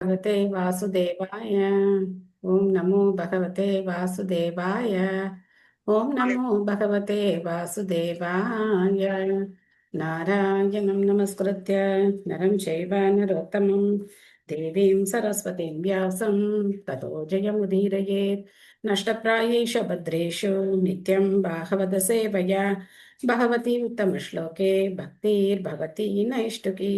भगवते वासुदेवाय। ओम नमो भगवते वासुदेवाय। ओम नमो भगवते वासुदेवाय। नारायणं नमस्कृत्य नरं चैव नरोत्तमं देवीं सरस्वतीं व्यासं ततो जयमुदीरयेत्। नष्टप्रायेषु भद्रेषु नित्यं बाहवदसेवया भगवती उत्तमश्लोके भक्तिर्भवती नैष्टुकी।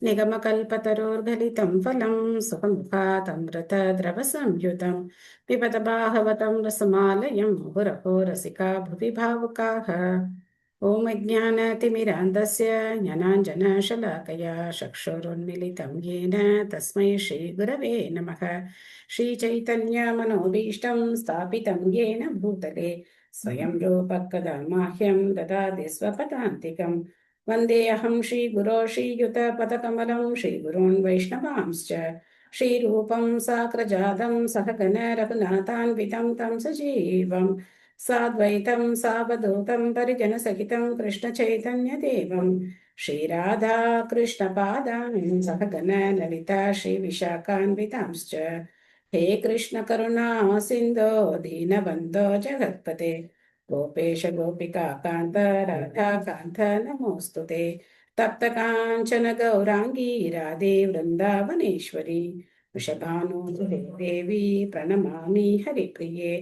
निगमकल्पतरोर्गलितं फलं सुखमुखातमृतद्रवसंयुतं पिबत बाहवतं रसमालयं मुहुरहो रसिका भुवि भावुकाः। ॐ अज्ञानतिमिरान्धस्य ज्ञानाञ्जनशलाकया चक्षुरुन्मिलितं येन तस्मै श्रीगुरवे नमः। श्रीचैतन्यमनोभीष्टं स्थापितं येन भूतले स्वयं रूपः कदा माह्यं ददाति स्वपदान्तिकम्। वन्देऽहं श्रीगुरो श्रीयुतपदकमलं श्रीगुरून् वैष्णवांश्च श्रीरूपं साग्रजातं सहगण रघुनाथान्वितं तं सजीवं साद्वैतं सावधूतं परिजनसहितं कृष्णचैतन्यदेवं श्रीराधा कृष्णपादान् सहगण ललिता श्रीविशाखान्वितांश्च। हे कृष्ण करुणा सिन्धो दीनबन्धो जगत्पते गोपेश गोपिका कान्त राधा कान्त नमोऽस्तु ते। तप्त काञ्चन गौराङ्गी राधे वृन्दावनेश्वरी वृषभानुसुते देवी प्रणमामि हरिप्रिये।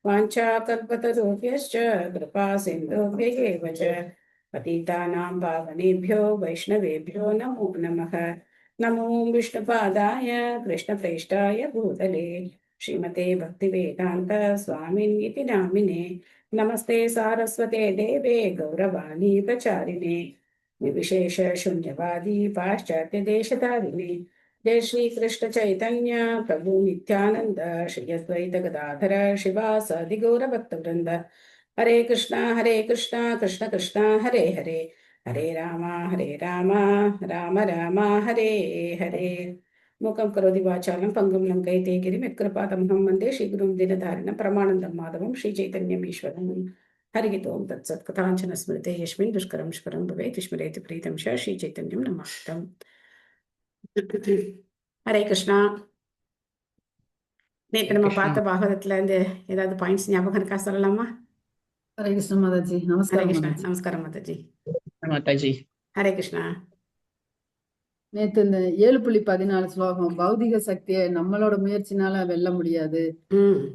वाञ्छाकल्पतरुभ्यश्च कृपा सिन्धुभ्य एव च पतितानां पावनेभ्यो वैष्णवेभ्यो नमो नमः। नमो विष्णुपादाय कृष्णप्रेष्ठाय भूतले श्रीमते भक्तिवेदान्त स्वामिन्निति नामिने। नमस्ते सारस्वते देवे गौरवाणी प्रचारिणे निर्विशेष शून्यवादी पाश्चात्य देशधारिणे। जय श्री कृष्ण चैतन्य प्रभु नित्यानंद श्री अद्वैत गदाधर शिवासादि गौर भक्तवृंद। हरे कृष्णा कृष्ण कृष्णा हरे हरे हरे राम राम राम हरे हरे। मूकं करोति वाचालं पङ्गुं लङ्घयते गिरिं यत्कृपातमहं वन्दे श्रीगुरुं दीनधारिणं परमानन्दं माधवं श्रीचैतन्यमीश्वरम्। हरिः ओं तत्सत्। कथाञ्चन स्मृते यस्मिन् दुष्करं स्मरं भवेत् स्मरेति प्रीतं च श्रीचैतन्यं नमामितं। ஹரே கிருஷ்ணா. நேற்று நம்ம கிருஷ்ணா. பார்த்த பாகவதத்துல இருந்து ஏதாவது பாயிண்ட்ஸ் ஞாபகம் இருக்கா, சொல்லலாமா? ஹரே கிருஷ்ண மாதாஜி. ஹரே நமஸ்காரம் கிருஷ்ணா. மாதாஜி. நமஸ்காரம் மாதாஜி. மாதாஜி. ஹரே கிருஷ்ணா. நேத்து இந்த 7.14 ஸ்லோகம், பௌதிக சக்தியை நம்மளோட முயற்சினால வெல்ல முடியாது.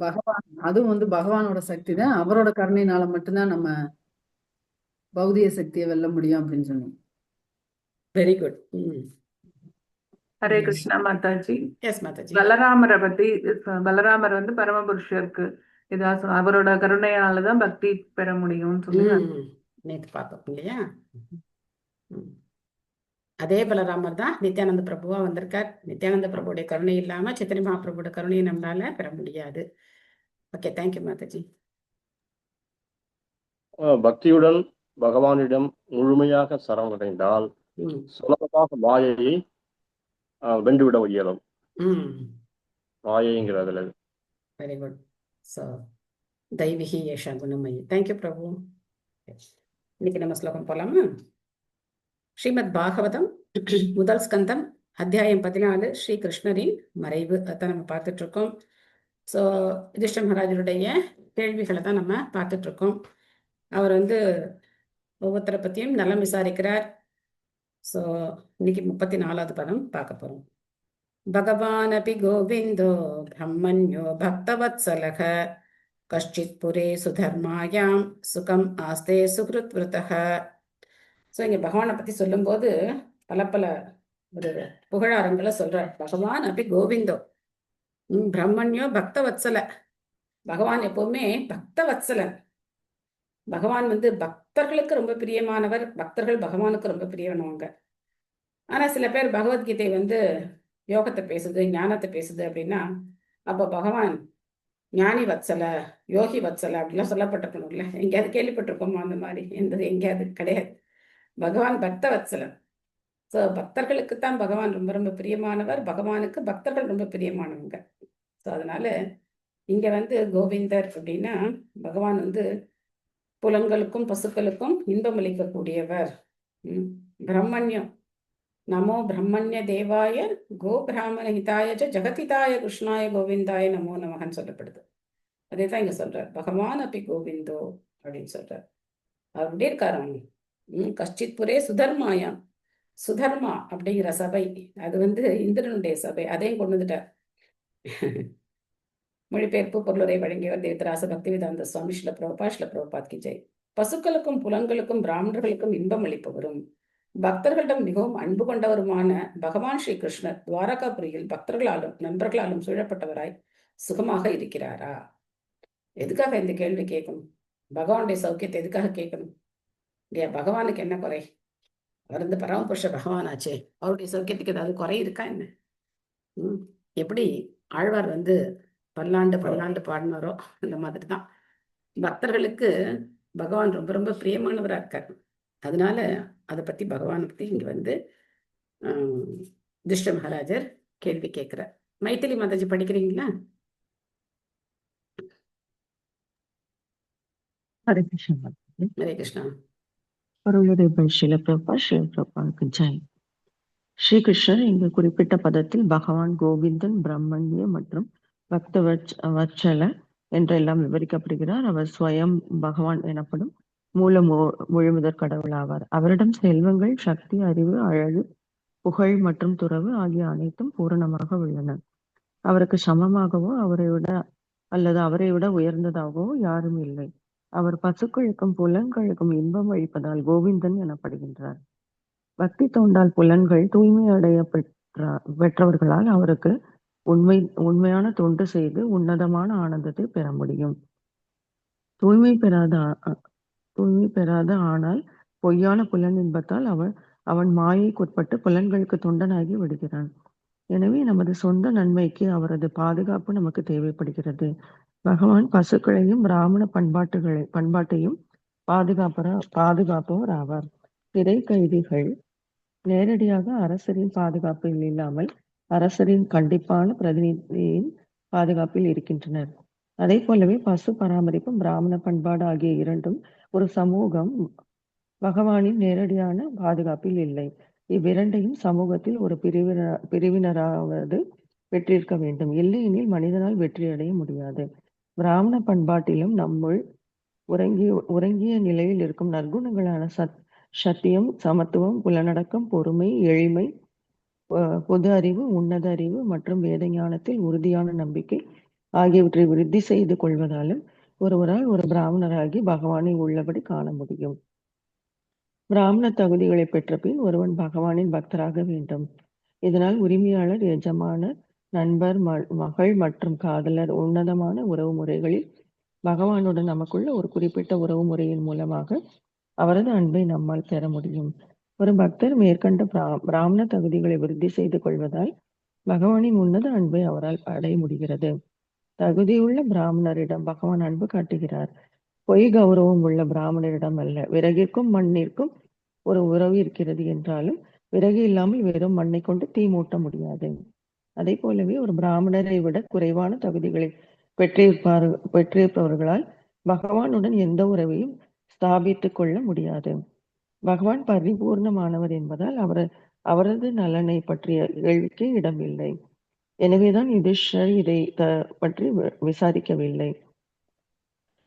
பகவான், அதுவும் பகவானோட சக்தி தான், அவரோட கருணையினால மட்டும்தான் நம்ம பௌதிக சக்தியை வெல்ல முடியும் அப்படின்னு சொன்னோம். Very good. Hare Krishna Mataji. Yes Mataji. பலராமரை பத்தி, பலராமர் பரமபுருஷருக்கு ஏதாவது அவரோட கருணையாலதான் பக்தி பெற முடியும்னு சொல்லி நேற்று பார்த்தோம் இல்லையா? அதே பலராமர் தான் நித்யானந்த பிரபுவா வந்திருக்கார். நித்யானந்த பிரபுடைய கருணை இல்லாம சைத்தன்ய மகாபிரபுவோட கருணையை நம்மளால பெற முடியாது. Okay, thank you Mataji. பக்தியுடன் பகவானிடம் முழுமையாக சரணடைந்தால் சுலபமாக மாயையை வென்றுவிட இயலும். மாயைங்கிறதுல வெரி குட். ஸோ தைவிகி ஏஷா குணமயி. தேங்க்யூ பிரபு. இன்னைக்கு நம்ம ஸ்லோகம் போலாமா? ஸ்ரீமத் பாகவதம் முதல் ஸ்கந்தம் அத்தியாயம் 14 ஸ்ரீ கிருஷ்ணரின் மறைவு. அதான் நம்ம பார்த்துட்டு இருக்கோம். ஸோ யுதிஷ்ட மகாராஜருடைய கேள்விகளை தான் நம்ம பார்த்துட்டு இருக்கோம். அவர் ஒவ்வொருத்தரை பற்றியும் நலம் விசாரிக்கிறார். ஸோ இன்னைக்கு 34வது பதம் பார்க்க போறோம். பகவான் அபி கோவிந்தோ பிரம்மண்யோ பக்தவத்சலக கஷ்டித் புரே சுதர்மாயாம் சுகம் ஆஸ்தே சுக்ருத் விருத்தக. ஸோ இங்கே பகவானை பற்றி சொல்லும்போது பல ஒரு புகழாரங்களை சொல்றார். பகவான் அப்படி கோவிந்தோ பிரம்மண்யோ பக்தவத்சல. பகவான் எப்பவுமே பக்தவத்சலன். பகவான் பக்தர்களுக்கு ரொம்ப பிரியமானவர். பக்தர்கள் பகவானுக்கு ரொம்ப பிரியமானவங்க. ஆனா சில பேர் பகவத்கீதை யோகத்தை பேசுது, ஞானத்தை பேசுது அப்படின்னா, அப்ப பகவான் ஞானி வத்சல, யோகி வத்சல அப்படிலாம் சொல்லப்பட்டிருக்கணும்ல. எங்கேயாவது கேள்விப்பட்டிருக்கோமா அந்த மாதிரி? எங்கேயாவது கிடையாது. பகவான் பக்த வத்சலன். ஸோ பக்தர்களுக்குத்தான் பகவான் ரொம்ப ரொம்ப பிரியமானவர். பகவானுக்கு பக்தர்கள் ரொம்ப பிரியமானவங்க. ஸோ அதனால இங்க கோவிந்தர் அப்படின்னா பகவான் புலன்களுக்கும் பசுக்களுக்கும் இன்பம் அளிக்கக்கூடியவர். பிரம்மண்யம், நமோ பிரம்மண்ய தேவாய கோ பிராமண ஹிதாய ஜெகதிதாய கிருஷ்ணாய கோவிந்தாய நமோ நமகன்னு சொல்லப்படுது. அதே தான் இங்க சொல்றார், பகவான் அப்படி கோவிந்தோ அப்படின்னு சொல்றார். அவர் எப்படி இருக்காராம், கஷ்டித் புரே சுதர்மாயாம். சுதர்மா அப்படிங்கிற சபை, அது இந்திரனுடைய சபை, அதையும் கொண்டு வந்துட்டார். மொழிபெயர்ப்பு பொருளுரை வழங்கியவர் தேவதராச பக்திவேதாந்த சுவாமி ஸ்ரீல பிரபுபாத் கி ஜெய். பசுக்களுக்கும் புலன்களுக்கும் பிராமணர்களுக்கும் இன்பம் அளிப்பவரும் பக்தர்களிடம் மிகவும் அன்பு கொண்டவருமான பகவான் ஸ்ரீ கிருஷ்ணர் துவாரகாபுரியில் பக்தர்களாலும் நண்பர்களாலும் சூழப்பட்டவராய் சுகமாக இருக்கிறாரா? எதுக்காக இந்த கேள்வி கேட்கணும்? பகவானுடைய சௌக்கியத்தை எதுக்காக கேட்கணும்? இல்லையா? பகவானுக்கு என்ன குறை? அவர் பரமபுருஷ பகவான் ஆச்சே, அவருடைய சௌக்கியத்துக்கு ஏதாவது குறை இருக்கா என்ன? எப்படி ஆழ்வார் பல்லாண்டு பாடினாரோ அந்த மாதிரி தான் பக்தர்களுக்கு பகவான் ரொம்ப ரொம்ப பிரியமானவரா இருக்கார். அதனால அதை பத்தி பகவானை பத்தி இங்க துஷ்ட மகாராஜர் கேள்வி கேட்கிறார். மைத்திலி மாதாஜி படிக்கிறீங்களா? ஹரே கிருஷ்ணா. ஹரே கிருஷ்ணா. ஸ்ரீல பிரபாக்கு ஜெய். ஸ்ரீகிருஷ்ணர் இங்கு குறிப்பிட்ட பதத்தில் பகவான் கோவிந்தன், பிரம்மண்ய மற்றும் பக்த வச்சல என்றெல்லாம் விவரிக்கப்படுகிறார். அவர் ஸ்வயம் பகவான் எனப்படும் மூல முழுமுதற் கடவுள் ஆவார். அவரிடம் செல்வங்கள், சக்தி, அறிவு, அழகு, புகழ் மற்றும் துறவு ஆகிய அனைத்தும் பூரணமாக உள்ளன. அவருக்கு சமமாகவோ அவரை விட உயர்ந்ததாகவோ யாரும் இல்லை. அவர் பசுக்களுக்கும் புலன்களுக்கும் இன்பம் அளிப்பதால் கோவிந்தன் எனப்படுகின்றார். பக்தி தோண்டால் புலன்கள் தூய்மை அடைய பெற்றவர்களால் அவருக்கு உண்மையான தொண்டு செய்து உன்னதமான ஆனந்தத்தை பெற முடியும். தூய்மை பெறாத ஆனால் பொய்யான புலன் இன்பத்தால் அவன் மாயைக்குட்பட்டு புலன்களுக்கு தொண்டனாகி விடுகிறான். எனவே நமது சொந்த நன்மைக்கு அவரது பாதுகாப்பு நமக்கு தேவைப்படுகிறது. பகவான் பசுக்களையும் பிராமண பண்பாட்டையும் பாதுகாப்பவர் ஆவார். சிறை கைதிகள் நேரடியாக அரசரின் பாதுகாப்பில் இல்லாமல் அரசரின் கண்டிப்பான பிரதிநிதியின் பாதுகாப்பில் இருக்கின்றனர். அதே போலவே பசு பராமரிப்பும் பிராமண பண்பாடு ஆகிய இரண்டும் ஒரு சமூகம் பகவானின் நேரடியான பாதுகாப்பில் இல்லை. இவ்விரண்டையும் சமூகத்தில் ஒரு பிரிவினராவது வெற்றியிருக்க வேண்டும். இல்லையெனில் மனிதனால் வெற்றியடைய முடியாது. பிராமண பண்பாட்டிலும் நம்முள் உறங்கிய நிலையில் இருக்கும் நற்குணங்களான சத்தியம், சமத்துவம், புலனடக்கம், பொறுமை, எளிமை, பொது அறிவு, உன்னத அறிவு மற்றும் வேத ஞானத்தில் உறுதியான நம்பிக்கை ஆகியவற்றை விருத்தி செய்து கொள்வதாலும் ஒருவரால் ஒரு பிராமணராகி பகவானை உள்ளபடி காண முடியும். பிராமண தகுதிகளை பெற்ற பின் ஒருவன் பகவானின் பக்தராக வேண்டும். இதனால் உரிமையாளர், எஜமானர், நண்பர், மகள் மற்றும் காதலர் உன்னதமான உறவு முறைகளில் பகவானுடன் நமக்குள்ள ஒரு குறிப்பிட்ட உறவு முறையின் மூலமாக அவரது அன்பை நம்மால் பெற முடியும். ஒரு பக்தர் மேற்கண்ட பிராமண தகுதிகளை விருத்தி செய்து கொள்வதால் பகவானின் உன்னத அன்பை அவரால் அடைய முடிகிறது. தகுதியுள்ள பிராமணரிடம் பகவான் அன்பு காட்டுகிறார். பொய் கௌரவம் உள்ள பிராமணரிடம் அல்ல. விறகிற்கும் மண்ணிற்கும் ஒரு உறவு இருக்கிறது என்றாலும் விறகு இல்லாமல் வெறும் மண்ணை கொண்டு தீ மூட்ட முடியாது. அதே போலவே ஒரு பிராமணரை விட குறைவான தகுதிகளை பெற்றிருப்பவர்களால் பகவானுடன் எந்த உறவையும் ஸ்தாபித்துக் கொள்ள முடியாது. பகவான் பரிபூர்ணமானவர் என்பதால் அவரது நலனை பற்றிய கேள்விக்கு இடமில்லை. எனவேதான் யுதிஷ்டர் இதை பற்றி விசாரிக்கவில்லை.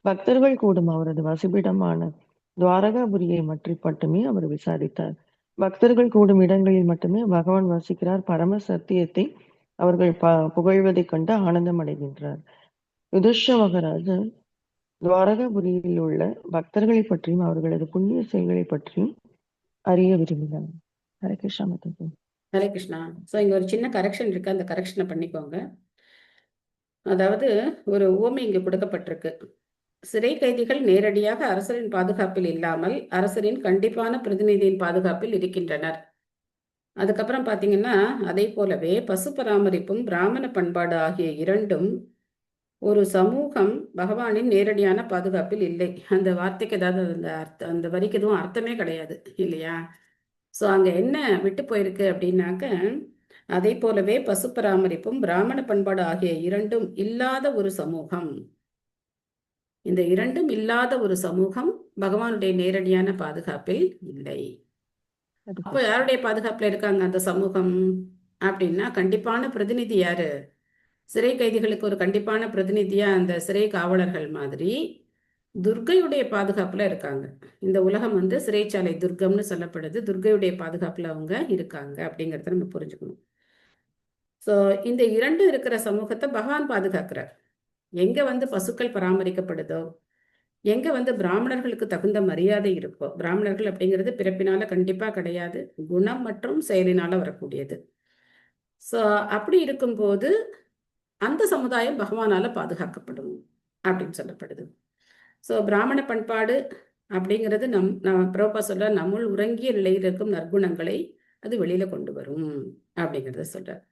பக்தர்கள் கூடும் அவரது வசிப்பிடமான துவாரகாபுரியை மட்டுமே அவர் விசாரித்தார். பக்தர்கள் கூடும் இடங்களில் மட்டுமே பகவான் வசிக்கிறார். பரம சத்தியத்தை அவர்கள் புகழ்வதைக் கண்டு ஆனந்தம் அடைகின்றார். யுதிஷ்ட மகாராஜர் துவாரகாபுரியில் உள்ள பக்தர்களை பற்றியும் அவர்களது புண்ணிய செயல்களை பற்றியும் அறிய விரும்பினார். ஹரே கிருஷ்ணா மாதாஜி. ஹரே கிருஷ்ணா. ஸோ இங்க ஒரு சின்ன கரெக்ஷன் இருக்கு, அந்த கரெக்ஷனை பண்ணிக்கோங்க. அதாவது ஒரு உவமை இங்க கொடுக்கப்பட்டிருக்கு. சிறை கைதிகள் நேரடியாக அரசரின் பாதுகாப்பில் இல்லாமல் அரசரின் கண்டிப்பான பிரதிநிதியின் பாதுகாப்பில் இருக்கின்றனர். அதுக்கப்புறம் பாத்தீங்கன்னா அதே போலவே பசு பராமரிப்பும் பிராமண பண்பாடு ஆகிய இரண்டும் ஒரு சமூகம் பகவானின் நேரடியான பாதுகாப்பில் இல்லை. அந்த வார்த்தைக்கு ஏதாவது அந்த வரிக்கு எதுவும் அர்த்தமே கிடையாது இல்லையா? ஸோ அங்க என்ன விட்டு போயிருக்கு அப்படின்னாக்க, அதே போலவே பசு பராமரிப்பும் பிராமண பண்பாடு ஆகிய இரண்டும் இல்லாத ஒரு சமூகம், இந்த இரண்டும் இல்லாத ஒரு சமூகம் பகவானுடைய நேரடியான பாதுகாப்பில் இல்லை. அப்போ யாருடைய பாதுகாப்புல இருக்காங்க அந்த சமூகம் அப்படின்னா, கண்டிப்பான பிரதிநிதி யாரு? சிறை கைதிகளுக்கு ஒரு கண்டிப்பான பிரதிநிதியா அந்த சிறை காவலர்கள் மாதிரி துர்க்கையுடைய பாதுகாப்புல இருக்காங்க. இந்த உலகம் வந்து சிறைச்சாலை துர்க்கம்னு சொல்லப்படுது. துர்க்கையுடைய பாதுகாப்புல அவங்க இருக்காங்க அப்படிங்கிறத நம்ம புரிஞ்சுக்கணும். ஸோ இந்த இரண்டு இருக்கிற சமூகத்தை பகவான் பாதுகாக்கிறார். எங்க வந்து பசுக்கள் பராமரிக்கப்படுதோ, எங்க வந்து பிராமணர்களுக்கு தகுந்த மரியாதை இருக்கோ, பிராமணர்கள் அப்படிங்கிறது பிறப்பினால கண்டிப்பா கிடையாது, குணம் மற்றும் செயலினால வரக்கூடியது. ஸோ அப்படி இருக்கும்போது அந்த சமுதாயம் பகவானால பாதுகாக்கப்படும் அப்படின்னு சொல்லப்படுது. ஸோ பிராமண பண்பாடு அப்படிங்கிறது நம்ம பிரபா சொல்ற நம்முள் உறங்கிய நிலையில் இருக்கும் நற்குணங்களை அது வெளியில கொண்டு வரும் அப்படிங்கிறத சொல்றார்.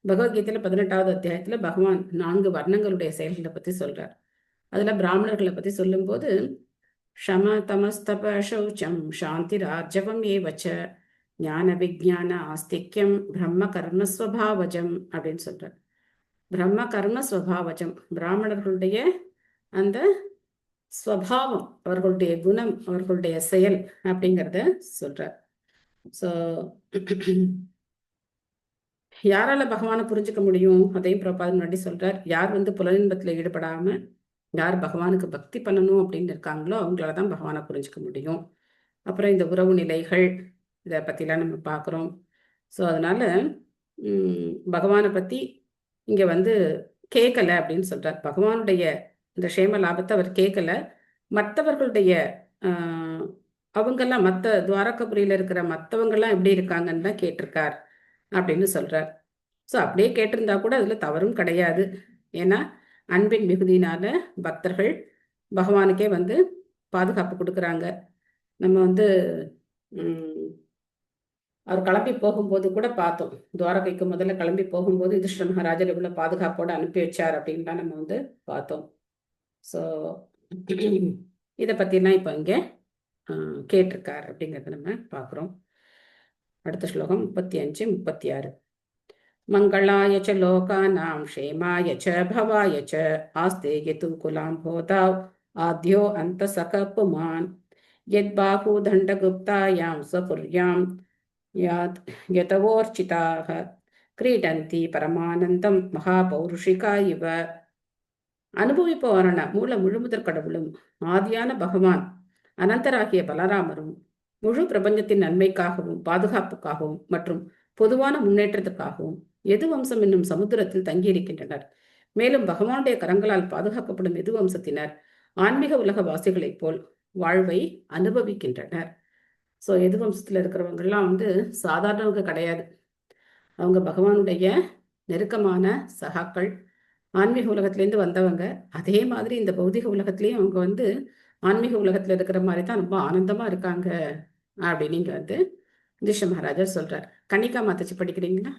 பகவத்கீதையில 18வது அத்தியாயத்துல பகவான் 4 வர்ணங்களுடைய செயல்களை பத்தி சொல்றார். அதுல பிராமணர்களை பத்தி சொல்லும்போது ஷம தமஸ்தப சௌச்சம் சாந்தி ராஜவம் ஏவச்ச ஞான விஜான ஆஸ்திக்யம் பிரம்ம கர்மஸ்வபாவஜம் அப்படின்னு சொல்றார். பிரம்ம கர்ம ஸ்வபாவஜம், பிராமணர்களுடைய அந்த ஸ்வபாவம், அவர்களுடைய குணம், அவர்களுடைய செயல் அப்படிங்கிறத சொல்றார். ஸோ யாரால பகவானை புரிஞ்சுக்க முடியும்? அதையும் பிரபாத் முன்னாடி சொல்றார். யார் வந்து புலனின்பத்துல ஈடுபடாம யார் பகவானுக்கு பக்தி பண்ணணும் அப்படின்னு இருக்காங்களோ அவங்களால தான் பகவானை புரிஞ்சுக்க முடியும். அப்புறம் இந்த உறவு நிலைகள் இதை பற்றிலாம் நம்ம பார்க்குறோம். ஸோ அதனால பகவானை பற்றி இங்கே வந்து கேட்கலை அப்படின்னு சொல்கிறார். பகவானுடைய இந்த க்ஷேம லாபத்தை அவர் கேட்கலை, மற்றவர்களுடைய அவங்கெல்லாம் மற்ற துவாரகபுரியில் இருக்கிற மற்றவங்கெல்லாம் எப்படி இருக்காங்கன்னு தான் கேட்டிருக்கார் அப்படின்னு சொல்கிறார். ஸோ அப்படியே கேட்டிருந்தா கூட அதில் தவறும் கிடையாது. ஏன்னா அன்பின் மிகுதியினால பக்தர்கள் பகவானுக்கே வந்து பாதுகாப்பு கொடுக்குறாங்க. நம்ம வந்து அவர் கிளம்பி போகும்போது கூட பார்த்தோம், துவாரகைக்கு முதல்ல கிளம்பி போகும்போது யுதிஷ்டிர மகாராஜர் இவ்வளவு பாதுகாப்போட அனுப்பி வச்சார் அப்படின்லாம் நம்ம வந்து பார்த்தோம். ஸோ இதை பற்றிலாம் இப்போ இங்கே கேட்டிருக்கார் அப்படிங்கிறத நம்ம பார்க்குறோம். அடுத்த ஸ்லோகம் 35, 36. மங்களாய ச லோகானாம் க்ஷேமாய ச பவாய ச ஆஸ்தே யது குலாம் போதாவ் ஆத்யோ அந்த சக புமான் யத் பாஹு தண்டகுப்தாயாம் ஸ்வபுர்யாம் யாத் யதவோர்ச்சிதாக கிரீடந்தி பரமானந்தம் மகாபௌருஷிகா இவ. அனுபவிப்பவரான மூல முழுமுதற் கடவுளும் ஆதியான பகவான் அனந்தராகிய பலராமரும் முழு பிரபஞ்சத்தின் நன்மைக்காகவும் பாதுகாப்புக்காகவும் மற்றும் பொதுவான முன்னேற்றத்துக்காகவும் எது வம்சம் என்னும் சமுத்திரத்தில் தங்கியிருக்கின்றனர். மேலும் பகவானுடைய கரங்களால் பாதுகாக்கப்படும் எது வம்சத்தினர் ஆன்மீக உலக வாசிகளைப் போல் வாழ்வை அனுபவிக்கின்றனர். ஸோ எது வம்சத்தில் இருக்கிறவங்கெல்லாம் வந்து சாதாரணவங்க கிடையாது. அவங்க பகவானுடைய நெருக்கமான சகாக்கள், ஆன்மீக உலகத்திலேருந்து வந்தவங்க. அதே மாதிரி இந்த பௌதிக உலகத்திலையும் அவங்க வந்து ஆன்மீக உலகத்தில் இருக்கிற மாதிரி தான் ரொம்ப ஆனந்தமாக இருக்காங்க அப்படின்னு இங்கே வந்து யுதிஷ்டிர மகாராஜர் சொல்றார். கணிகா மாதாஜி படிக்கிறீங்களா?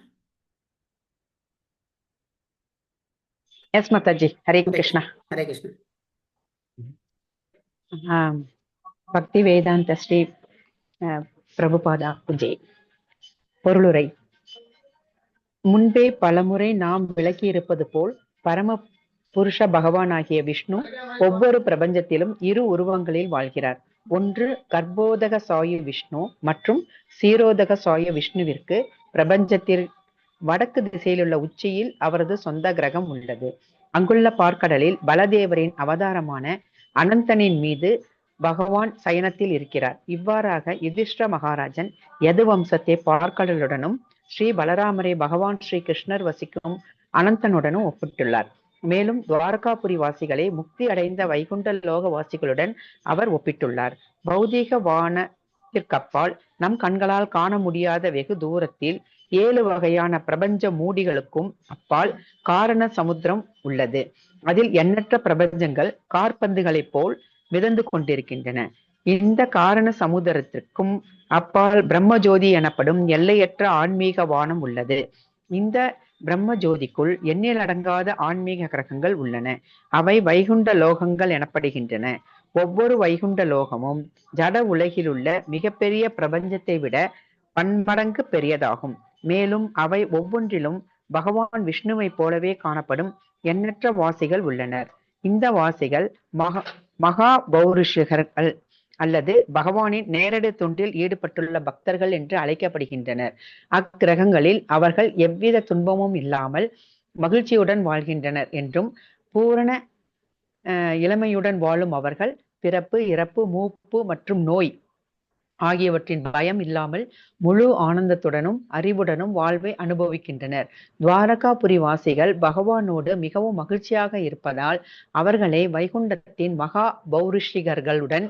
எஸ் மாதாஜி. ஹரே கிருஷ்ணா. ஹரே கிருஷ்ணா. பக்தி வேதாந்த ஸ்ரீ பிரபுபாதா பூஜை. பொருளுரை. முன்பே பலமுறை நாம் விளக்கியிருப்பது போல் பரம புருஷ பகவானாகிய விஷ்ணு ஒவ்வொரு பிரபஞ்சத்திலும் இரு உருவங்களில் வாழ்கிறார். ஒன்று கர்ப்போதக சாயு விஷ்ணு மற்றும் சீரோதக சாயு விஷ்ணுவிற்கு பிரபஞ்சத்தில் வடக்கு திசையில் உள்ள உச்சியில் அவரது சொந்த கிரகம் உள்ளது. அங்குள்ள பார்க்கடலில் பலதேவரின் அவதாரமான அனந்தனின் மீது பகவான் சயனத்தில் இருக்கிறார். இவ்வாறாக யுதிஷ்டிர மகாராஜன் யது வம்சத்தை பார்க்கடலுடனும் ஸ்ரீ பலராமரை பகவான் ஸ்ரீ கிருஷ்ணர் வசிக்கும் அனந்தனுடனும் ஒப்பிட்டுள்ளார். மேலும் துவாரகாபுரி வாசிகளை முக்தி அடைந்த வைகுண்ட லோக வாசிகளுடன் அவர் ஒப்பிட்டுள்ளார். பௌதீக வானத்திற்கப்பால் நம் கண்களால் காண முடியாத வெகு தூரத்தில் 7 வகையான பிரபஞ்ச மூடிகளுக்கும் அப்பால் காரண சமுத்திரம் உள்ளது. அதில் எண்ணற்ற பிரபஞ்சங்கள் காற்பந்துகளைப் போல் மிதந்து கொண்டிருக்கின்றன. இந்த காரண சமுத்திரத்திற்கும் அப்பால் பிரம்மஜோதி எனப்படும் எல்லையற்ற ஆன்மீக வானம் உள்ளது. இந்த பிரம்ம ஜோதிக்குள் எண்ணில் அடங்காத ஆன்மீக கிரகங்கள் உள்ளன. அவை வைகுண்ட லோகங்கள் எனப்படுகின்றன. ஒவ்வொரு வைகுண்ட லோகமும் ஜட உலகில் உள்ள மிகப்பெரிய பிரபஞ்சத்தை விட பன்மடங்கு பெரியதாகும். மேலும் அவை ஒவ்வொன்றிலும் பகவான் விஷ்ணுவை போலவே காணப்படும் எண்ணற்ற வாசிகள் உள்ளனர். இந்த வாசிகள் மகா பௌருஷர்கள் அல்லது பகவானின் நேரடி தொண்டில் ஈடுபட்டுள்ள பக்தர்கள் என்று அழைக்கப்படுகின்றனர். அக்கிரகங்களில் அவர்கள் எவ்வித துன்பமும் இல்லாமல் மகிழ்ச்சியுடன் வாழ்கின்றனர் என்றும், பூரண இளமையுடன் வாழும் அவர்கள் பிறப்பு, இறப்பு, மூப்பு மற்றும் நோய் ஆகியவற்றின் பயம் இல்லாமல் முழு ஆனந்தத்துடனும் அறிவுடனும் வாழ்வை அனுபவிக்கின்றனர். துவாரகாபுரி வாசிகள் பகவானோடு மிகவும் மகிழ்ச்சியாக இருப்பதால் அவர்களை வைகுண்டத்தின் மகா பௌருஷிகர்களுடன்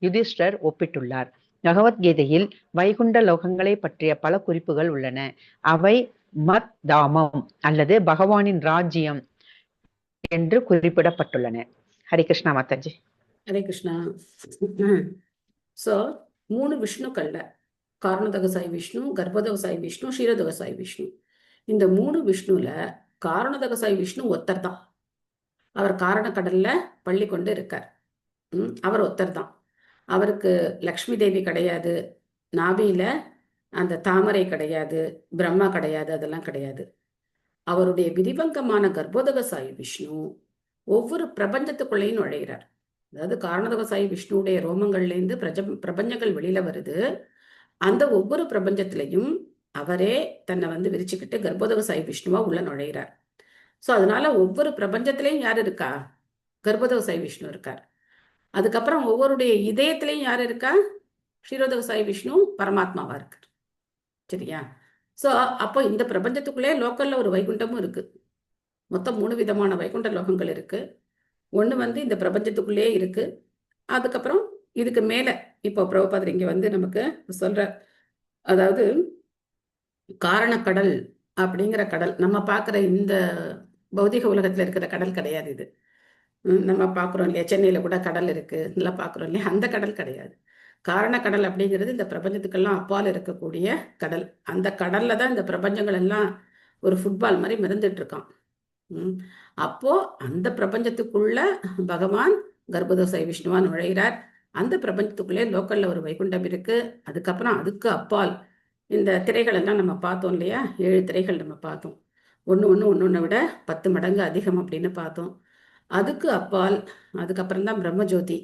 யுதிஷ்டர் ஒப்பிட்டுள்ளார். பகவத்கீதையில் வைகுண்ட லோகங்களை பற்றிய பல குறிப்புகள் உள்ளன. அவை மத் தாமம் அல்லது பகவானின் ராஜ்யம் என்று குறிப்பிடப்பட்டுள்ளன. ஹரி கிருஷ்ணா மாதாஜி. ஹரே கிருஷ்ணா. ஸோ 3 விஷ்ணுக்கள்ல காரணதகசாய் விஷ்ணு, கர்ப்பதகசாய் விஷ்ணு, க்ஷீரதகசாய் விஷ்ணு. இந்த 3 விஷ்ணுல காரணதகசாய் விஷ்ணு ஒத்தர் தான். அவர் காரணக்கடல்ல பள்ளி கொண்டு இருக்கார். அவர் ஒத்தர் தான். அவருக்கு லக்ஷ்மி தேவி கிடையாது, நாபியில அந்த தாமரை கிடையாது, பிரம்மா கிடையாது, அதெல்லாம் கிடையாது. அவருடைய விரிவங்கமான கர்ப்போதகசாயி விஷ்ணு ஒவ்வொரு பிரபஞ்சத்துக்குள்ளேயும் நுழைகிறார். அதாவது காரணதகசாயி விஷ்ணுடைய ரோமங்கள்லேருந்து பிரபஞ்சங்கள் வெளியில வருது. அந்த ஒவ்வொரு பிரபஞ்சத்திலையும் அவரே தன்னை விரிச்சுக்கிட்டு கர்ப்போதகசாயி விஷ்ணுவா உள்ள நுழைகிறார். ஸோ அதனால ஒவ்வொரு பிரபஞ்சத்திலையும் யார் இருக்கா? கர்ப்போதகசாயி விஷ்ணு இருக்கார். அதுக்கப்புறம் ஒவ்வொருடைய இதயத்திலையும் யார் இருக்கா? க்ஷீரோதகசாயி விஷ்ணு பரமாத்மாவா இருக்கார். சரியா? ஸோ அப்போ இந்த பிரபஞ்சத்துக்குள்ளே லோக்கல்ல ஒரு வைகுண்டமும் இருக்கு. மொத்தம் 3 விதமான வைகுண்ட லோகங்கள் இருக்கு. ஒன்று இந்த பிரபஞ்சத்துக்குள்ளே இருக்கு. அதுக்கப்புறம் இதுக்கு மேல இப்போ பிரபுபாதர் இங்க நமக்கு சொல்ற, அதாவது காரணக்கடல் அப்படிங்கிற கடல், நம்ம பார்க்குற இந்த பௌதிக உலகத்துல இருக்கிற கடல் கிடையாது இது. நம்ம பார்க்குறோம் இல்லையா, சென்னையில கூட கடல் இருக்கு, நல்லா பார்க்குறோம் இல்லையா, அந்த கடல் கிடையாது. காரணக்கடல் அப்படிங்கிறது இந்த பிரபஞ்சத்துக்கெல்லாம் அப்பால் இருக்கக்கூடிய கடல். அந்த கடல்ல தான் இந்த பிரபஞ்சங்கள் எல்லாம் ஒரு ஃபுட்பால் மாதிரி மிதந்துட்டு இருக்கான். அப்போ அந்த பிரபஞ்சத்துக்குள்ள பகவான் கர்ப்பதகசாயி விஷ்ணுவா நுழைகிறார். அந்த பிரபஞ்சத்துக்குள்ளே லோக்கல்ல ஒரு வைகுண்டம் இருக்கு. அதுக்கப்புறம் அதுக்கு அப்பால் இந்த திரைகள் எல்லாம் நம்ம பார்த்தோம் இல்லையா, 7 திரைகள் நம்ம பார்த்தோம். ஒன்னொன்னை விட 10 மடங்கு அதிகம் அப்படின்னு பார்த்தோம். அதுக்கு அப்பால் அதுக்கப்புறம் தான் பிரம்மஜோதி.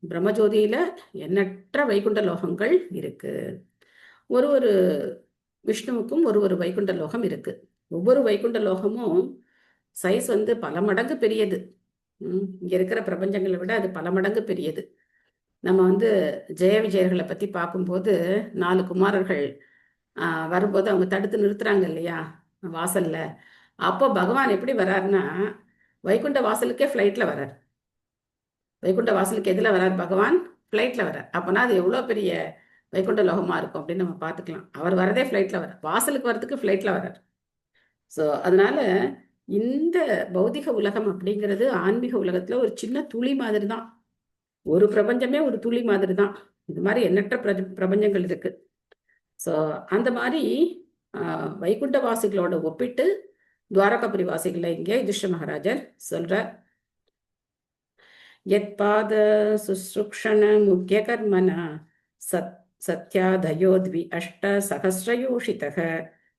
பிரம்மஜோதியில எண்ணற்ற வைகுண்ட லோகங்கள் இருக்கு. ஒரு விஷ்ணுவுக்கும் ஒரு வைகுண்ட லோகம் இருக்கு. ஒவ்வொரு வைகுண்ட லோகமும் சைஸ் பல மடங்கு பெரியது. இங்க இருக்கிற பிரபஞ்சங்களை விட அது பல மடங்கு பெரியது. நம்ம ஜெய விஜயர்களை பத்தி பார்க்கும்போது 4 குமாரர்கள் வரும்போது அவங்க தடுத்து நிறுத்துறாங்க இல்லையா வாசல்ல. அப்போ பகவான் எப்படி வர்றாருன்னா, வைகுண்ட வாசலுக்கே ஃப்ளைட்ல வர்றார். வைகுண்ட வாசலுக்கு எதுல வர்றார்? பகவான் ஃப்ளைட்ல வர்றார். அப்போனா அது எவ்வளோ பெரிய வைகுண்ட லோகமா இருக்கும் அப்படின்னு நம்ம பார்த்துக்கலாம். அவர் வரதே ஃப்ளைட்ல வர்றார், வாசலுக்கு வர்றதுக்கு ஃப்ளைட்ல வர்றார். ஸோ அதனால இந்த பௌதிக உலகம் அப்படிங்கிறது ஆன்மீக உலகத்துல ஒரு சின்ன துளி மாதிரி தான். ஒரு பிரபஞ்சமே ஒரு துளி மாதிரி தான். இது மாதிரி எண்ணற்ற பிரபஞ்சங்கள் இருக்கு. ஸோ அந்த மாதிரி வைகுண்ட வாசிகளோட ஒப்பிட்டு துவாரகாபுரி வாசிகளை இங்கே யுதிஷ்ட மகாராஜர் சொல்றார். யத்பாத சுஸ்ருக்ஷண முக்கிய கர்மன சத்யாதயோத்வி அஷ்ட சகஸ்ரயோஷிதக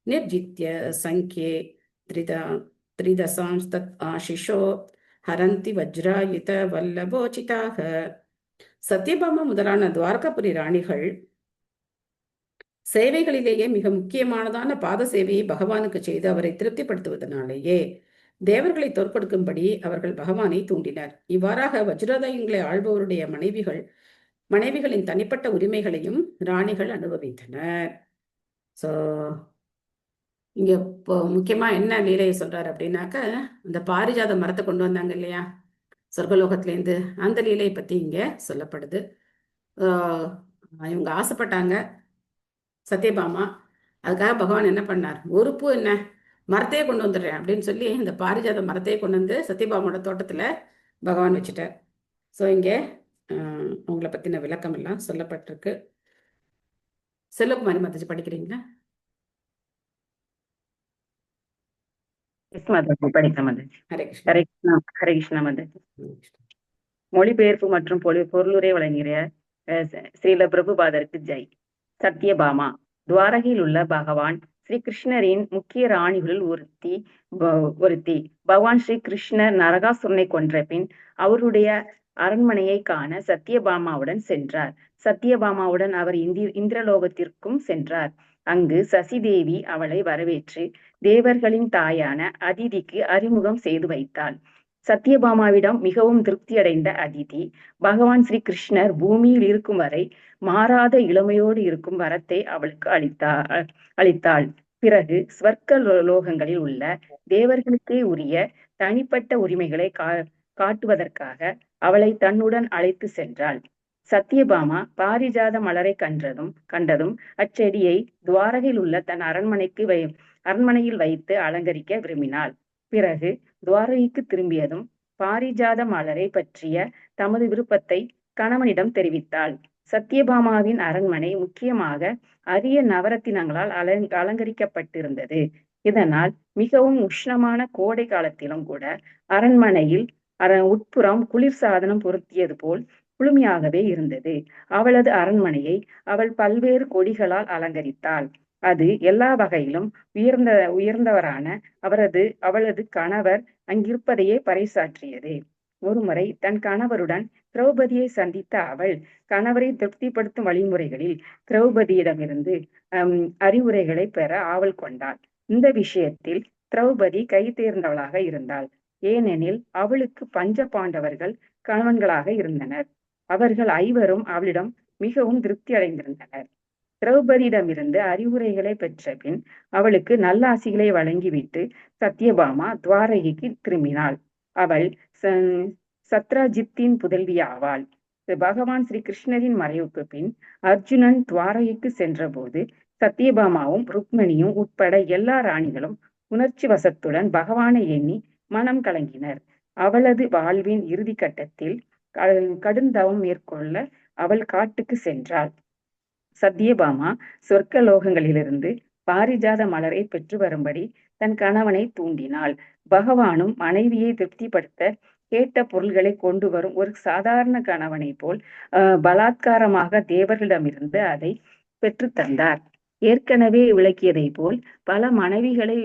நிர்ஜித்ய சங்கே த்ரிதசாம்ஸ்தத் ஆஷிஷோ ஹரந்தி வஜ்ராயுத வல்லபோச்சிதாக. சத்யபாமா முதலான துவாரகாபுரி ராணிகள் சேவைகளிலேயே மிக முக்கியமானதான பாத சேவையை பகவானுக்கு செய்து அவரை திருப்திப்படுத்துவதனாலேயே தேவர்களை தோற்கொடுக்கும்படி அவர்கள் பகவானை தூண்டினர். இவ்வாறாக வஜ்ராதயங்களை ஆள்பவருடைய மனைவிகளின் தனிப்பட்ட உரிமைகளையும் ராணிகள் அனுபவித்தனர். ஸோ இங்க இப்போ முக்கியமா என்ன லீலையை சொல்றாரு அப்படின்னாக்க, இந்த பாரிஜாத மரத்தை கொண்டு வந்தாங்க இல்லையா சொர்க்கலோகத்திலேருந்து, அந்த லீலையை பத்தி இங்க சொல்லப்படுது. இவங்க ஆசைப்பட்டாங்க சத்யபாமா. அதுக்காக பகவான் என்ன பண்ணார்? ஒரு பூ என்ன மரத்தையே கொண்டு வந்துடுறேன் அப்படின்னு சொல்லி இந்த பாரிஜாத மரத்தையே கொண்டு வந்து சத்யபாமாவோட தோட்டத்துல பகவான் வச்சுட்டார். ஸோ இங்கே உங்களை பத்தின விளக்கம் எல்லாம் சொல்லப்பட்டிருக்கு. செல்வகுமாரி மாதாஜி படிக்கிறீங்களா? ஹரே கிருஷ்ணா மாதாஜி. மொழிபெயர்ப்பு மற்றும் பொருளுரை வழங்கிய ஸ்ரீல பிரபுபாதருக்கு ஜெய். சத்யபாமா துவாரகையில் உள்ள பகவான் ஸ்ரீ கிருஷ்ணரின் முக்கிய ராணிகளில் ஒருத்தி. பகவான் ஸ்ரீ கிருஷ்ணர் நரகாசுரனை கொன்ற பின் அவருடைய அரண்மனையை காண சத்யபாமாவுடன் சென்றார். சத்யபாமாவுடன் அவர் இந்திரலோகத்திற்கும் சென்றார். அங்கு சசிதேவி அவளை வரவேற்று தேவர்களின் தாயான அதிதிக்கு அறிமுகம் செய்து வைத்தாள். சத்யபாமாவிடம் மிகவும் திருப்தியடைந்த அதிதி பகவான் ஸ்ரீ கிருஷ்ணர் பூமியில் இருக்கும் வரை மாறாத இளமையோடு இருக்கும் வரத்தை அவளுக்கு அளித்தாள். பிறகு ஸ்வர்க்க லோகங்களில் உள்ள தேவர்களுக்கே உரிய தனிப்பட்ட உரிமைகளை காட்டுவதற்காக அவளை தன்னுடன் அழைத்து சென்றாள். சத்யபாமா பாரிஜாத மலரை கண்டதும் அச்செடியை துவாரகையில் உள்ள தன் அரண்மனையில் வைத்து அலங்கரிக்க விரும்பினாள். பிறகு துவாரகைக்கு திரும்பியதும் பாரிஜாத மலரை பற்றிய தமது விருப்பத்தை கணவனிடம் தெரிவித்தாள். சத்யபாமாவின் அரண்மனை முக்கியமாக அரிய நவரத்தினங்களால் அலங்கரிக்கப்பட்டிருந்தது. இதனால் மிகவும் உஷ்ணமான கோடை காலத்திலும் கூட அரண்மனையில் உட்புறம் குளிர் சாதனம் பொருத்தியது போல் குளுமையாகவே இருந்தது. அவளது அரண்மனையை அவள் பல்வேறு கொடிகளால் அலங்கரித்தாள். அது எல்லா வகையிலும் உயர்ந்தவரான அவளது கணவர் அங்கிருப்பதையே பறைசாற்றியது. ஒருமுறை தன் கணவருடன் திரௌபதியை சந்தித்த அவள் கணவரை திருப்திப்படுத்தும் வழிமுறைகளில் திரௌபதியிடமிருந்து அறிவுரைகளை பெற ஆவல் கொண்டாள். இந்த விஷயத்தில் திரௌபதி கை தேர்ந்தவளாக இருந்தாள். ஏனெனில் அவளுக்கு பஞ்ச பாண்டவர்கள் கணவன்களாக இருந்தனர். அவர்கள் ஐவரும் அவளிடம் மிகவும் திருப்தி அடைந்திருந்தனர். திரௌபதியிடமிருந்து அறிவுரைகளை பெற்ற பின் அவளுக்கு நல்லாசிகளை வழங்கிவிட்டு சத்யபாமா துவாரகைக்கு திரும்பினாள். அவள் சத்ராஜித்தின் புதல்வியாவாள். பகவான் ஸ்ரீ கிருஷ்ணரின் மறைவுக்கு பின் அர்ஜுனன் துவாரகைக்கு சென்ற போது சத்யபாமாவும் ருக்மணியும் உட்பட எல்லா ராணிகளும் உணர்ச்சி வசத்துடன் பகவானை எண்ணி மனம் கலங்கினர். அவளது வாழ்வின் இறுதி கட்டத்தில் கடுந்தவம் மேற்கொள்ள அவள் காட்டுக்கு சென்றாள். சத்யபாமா சொர்க்க லோகங்களிலிருந்து பாரிஜாத மலரை பெற்று வரும்படி தன் கணவனை தூண்டினாள். பகவானும் மனைவியை திருப்திப்படுத்த கேட்ட பொருள்களை கொண்டு வரும் ஒரு சாதாரண கணவனை போல் பலாத்காரமாக தேவர்களிடமிருந்து அதை பெற்று தந்தார். ஏற்கனவே விளக்கியதை போல் பல மனைவிகளை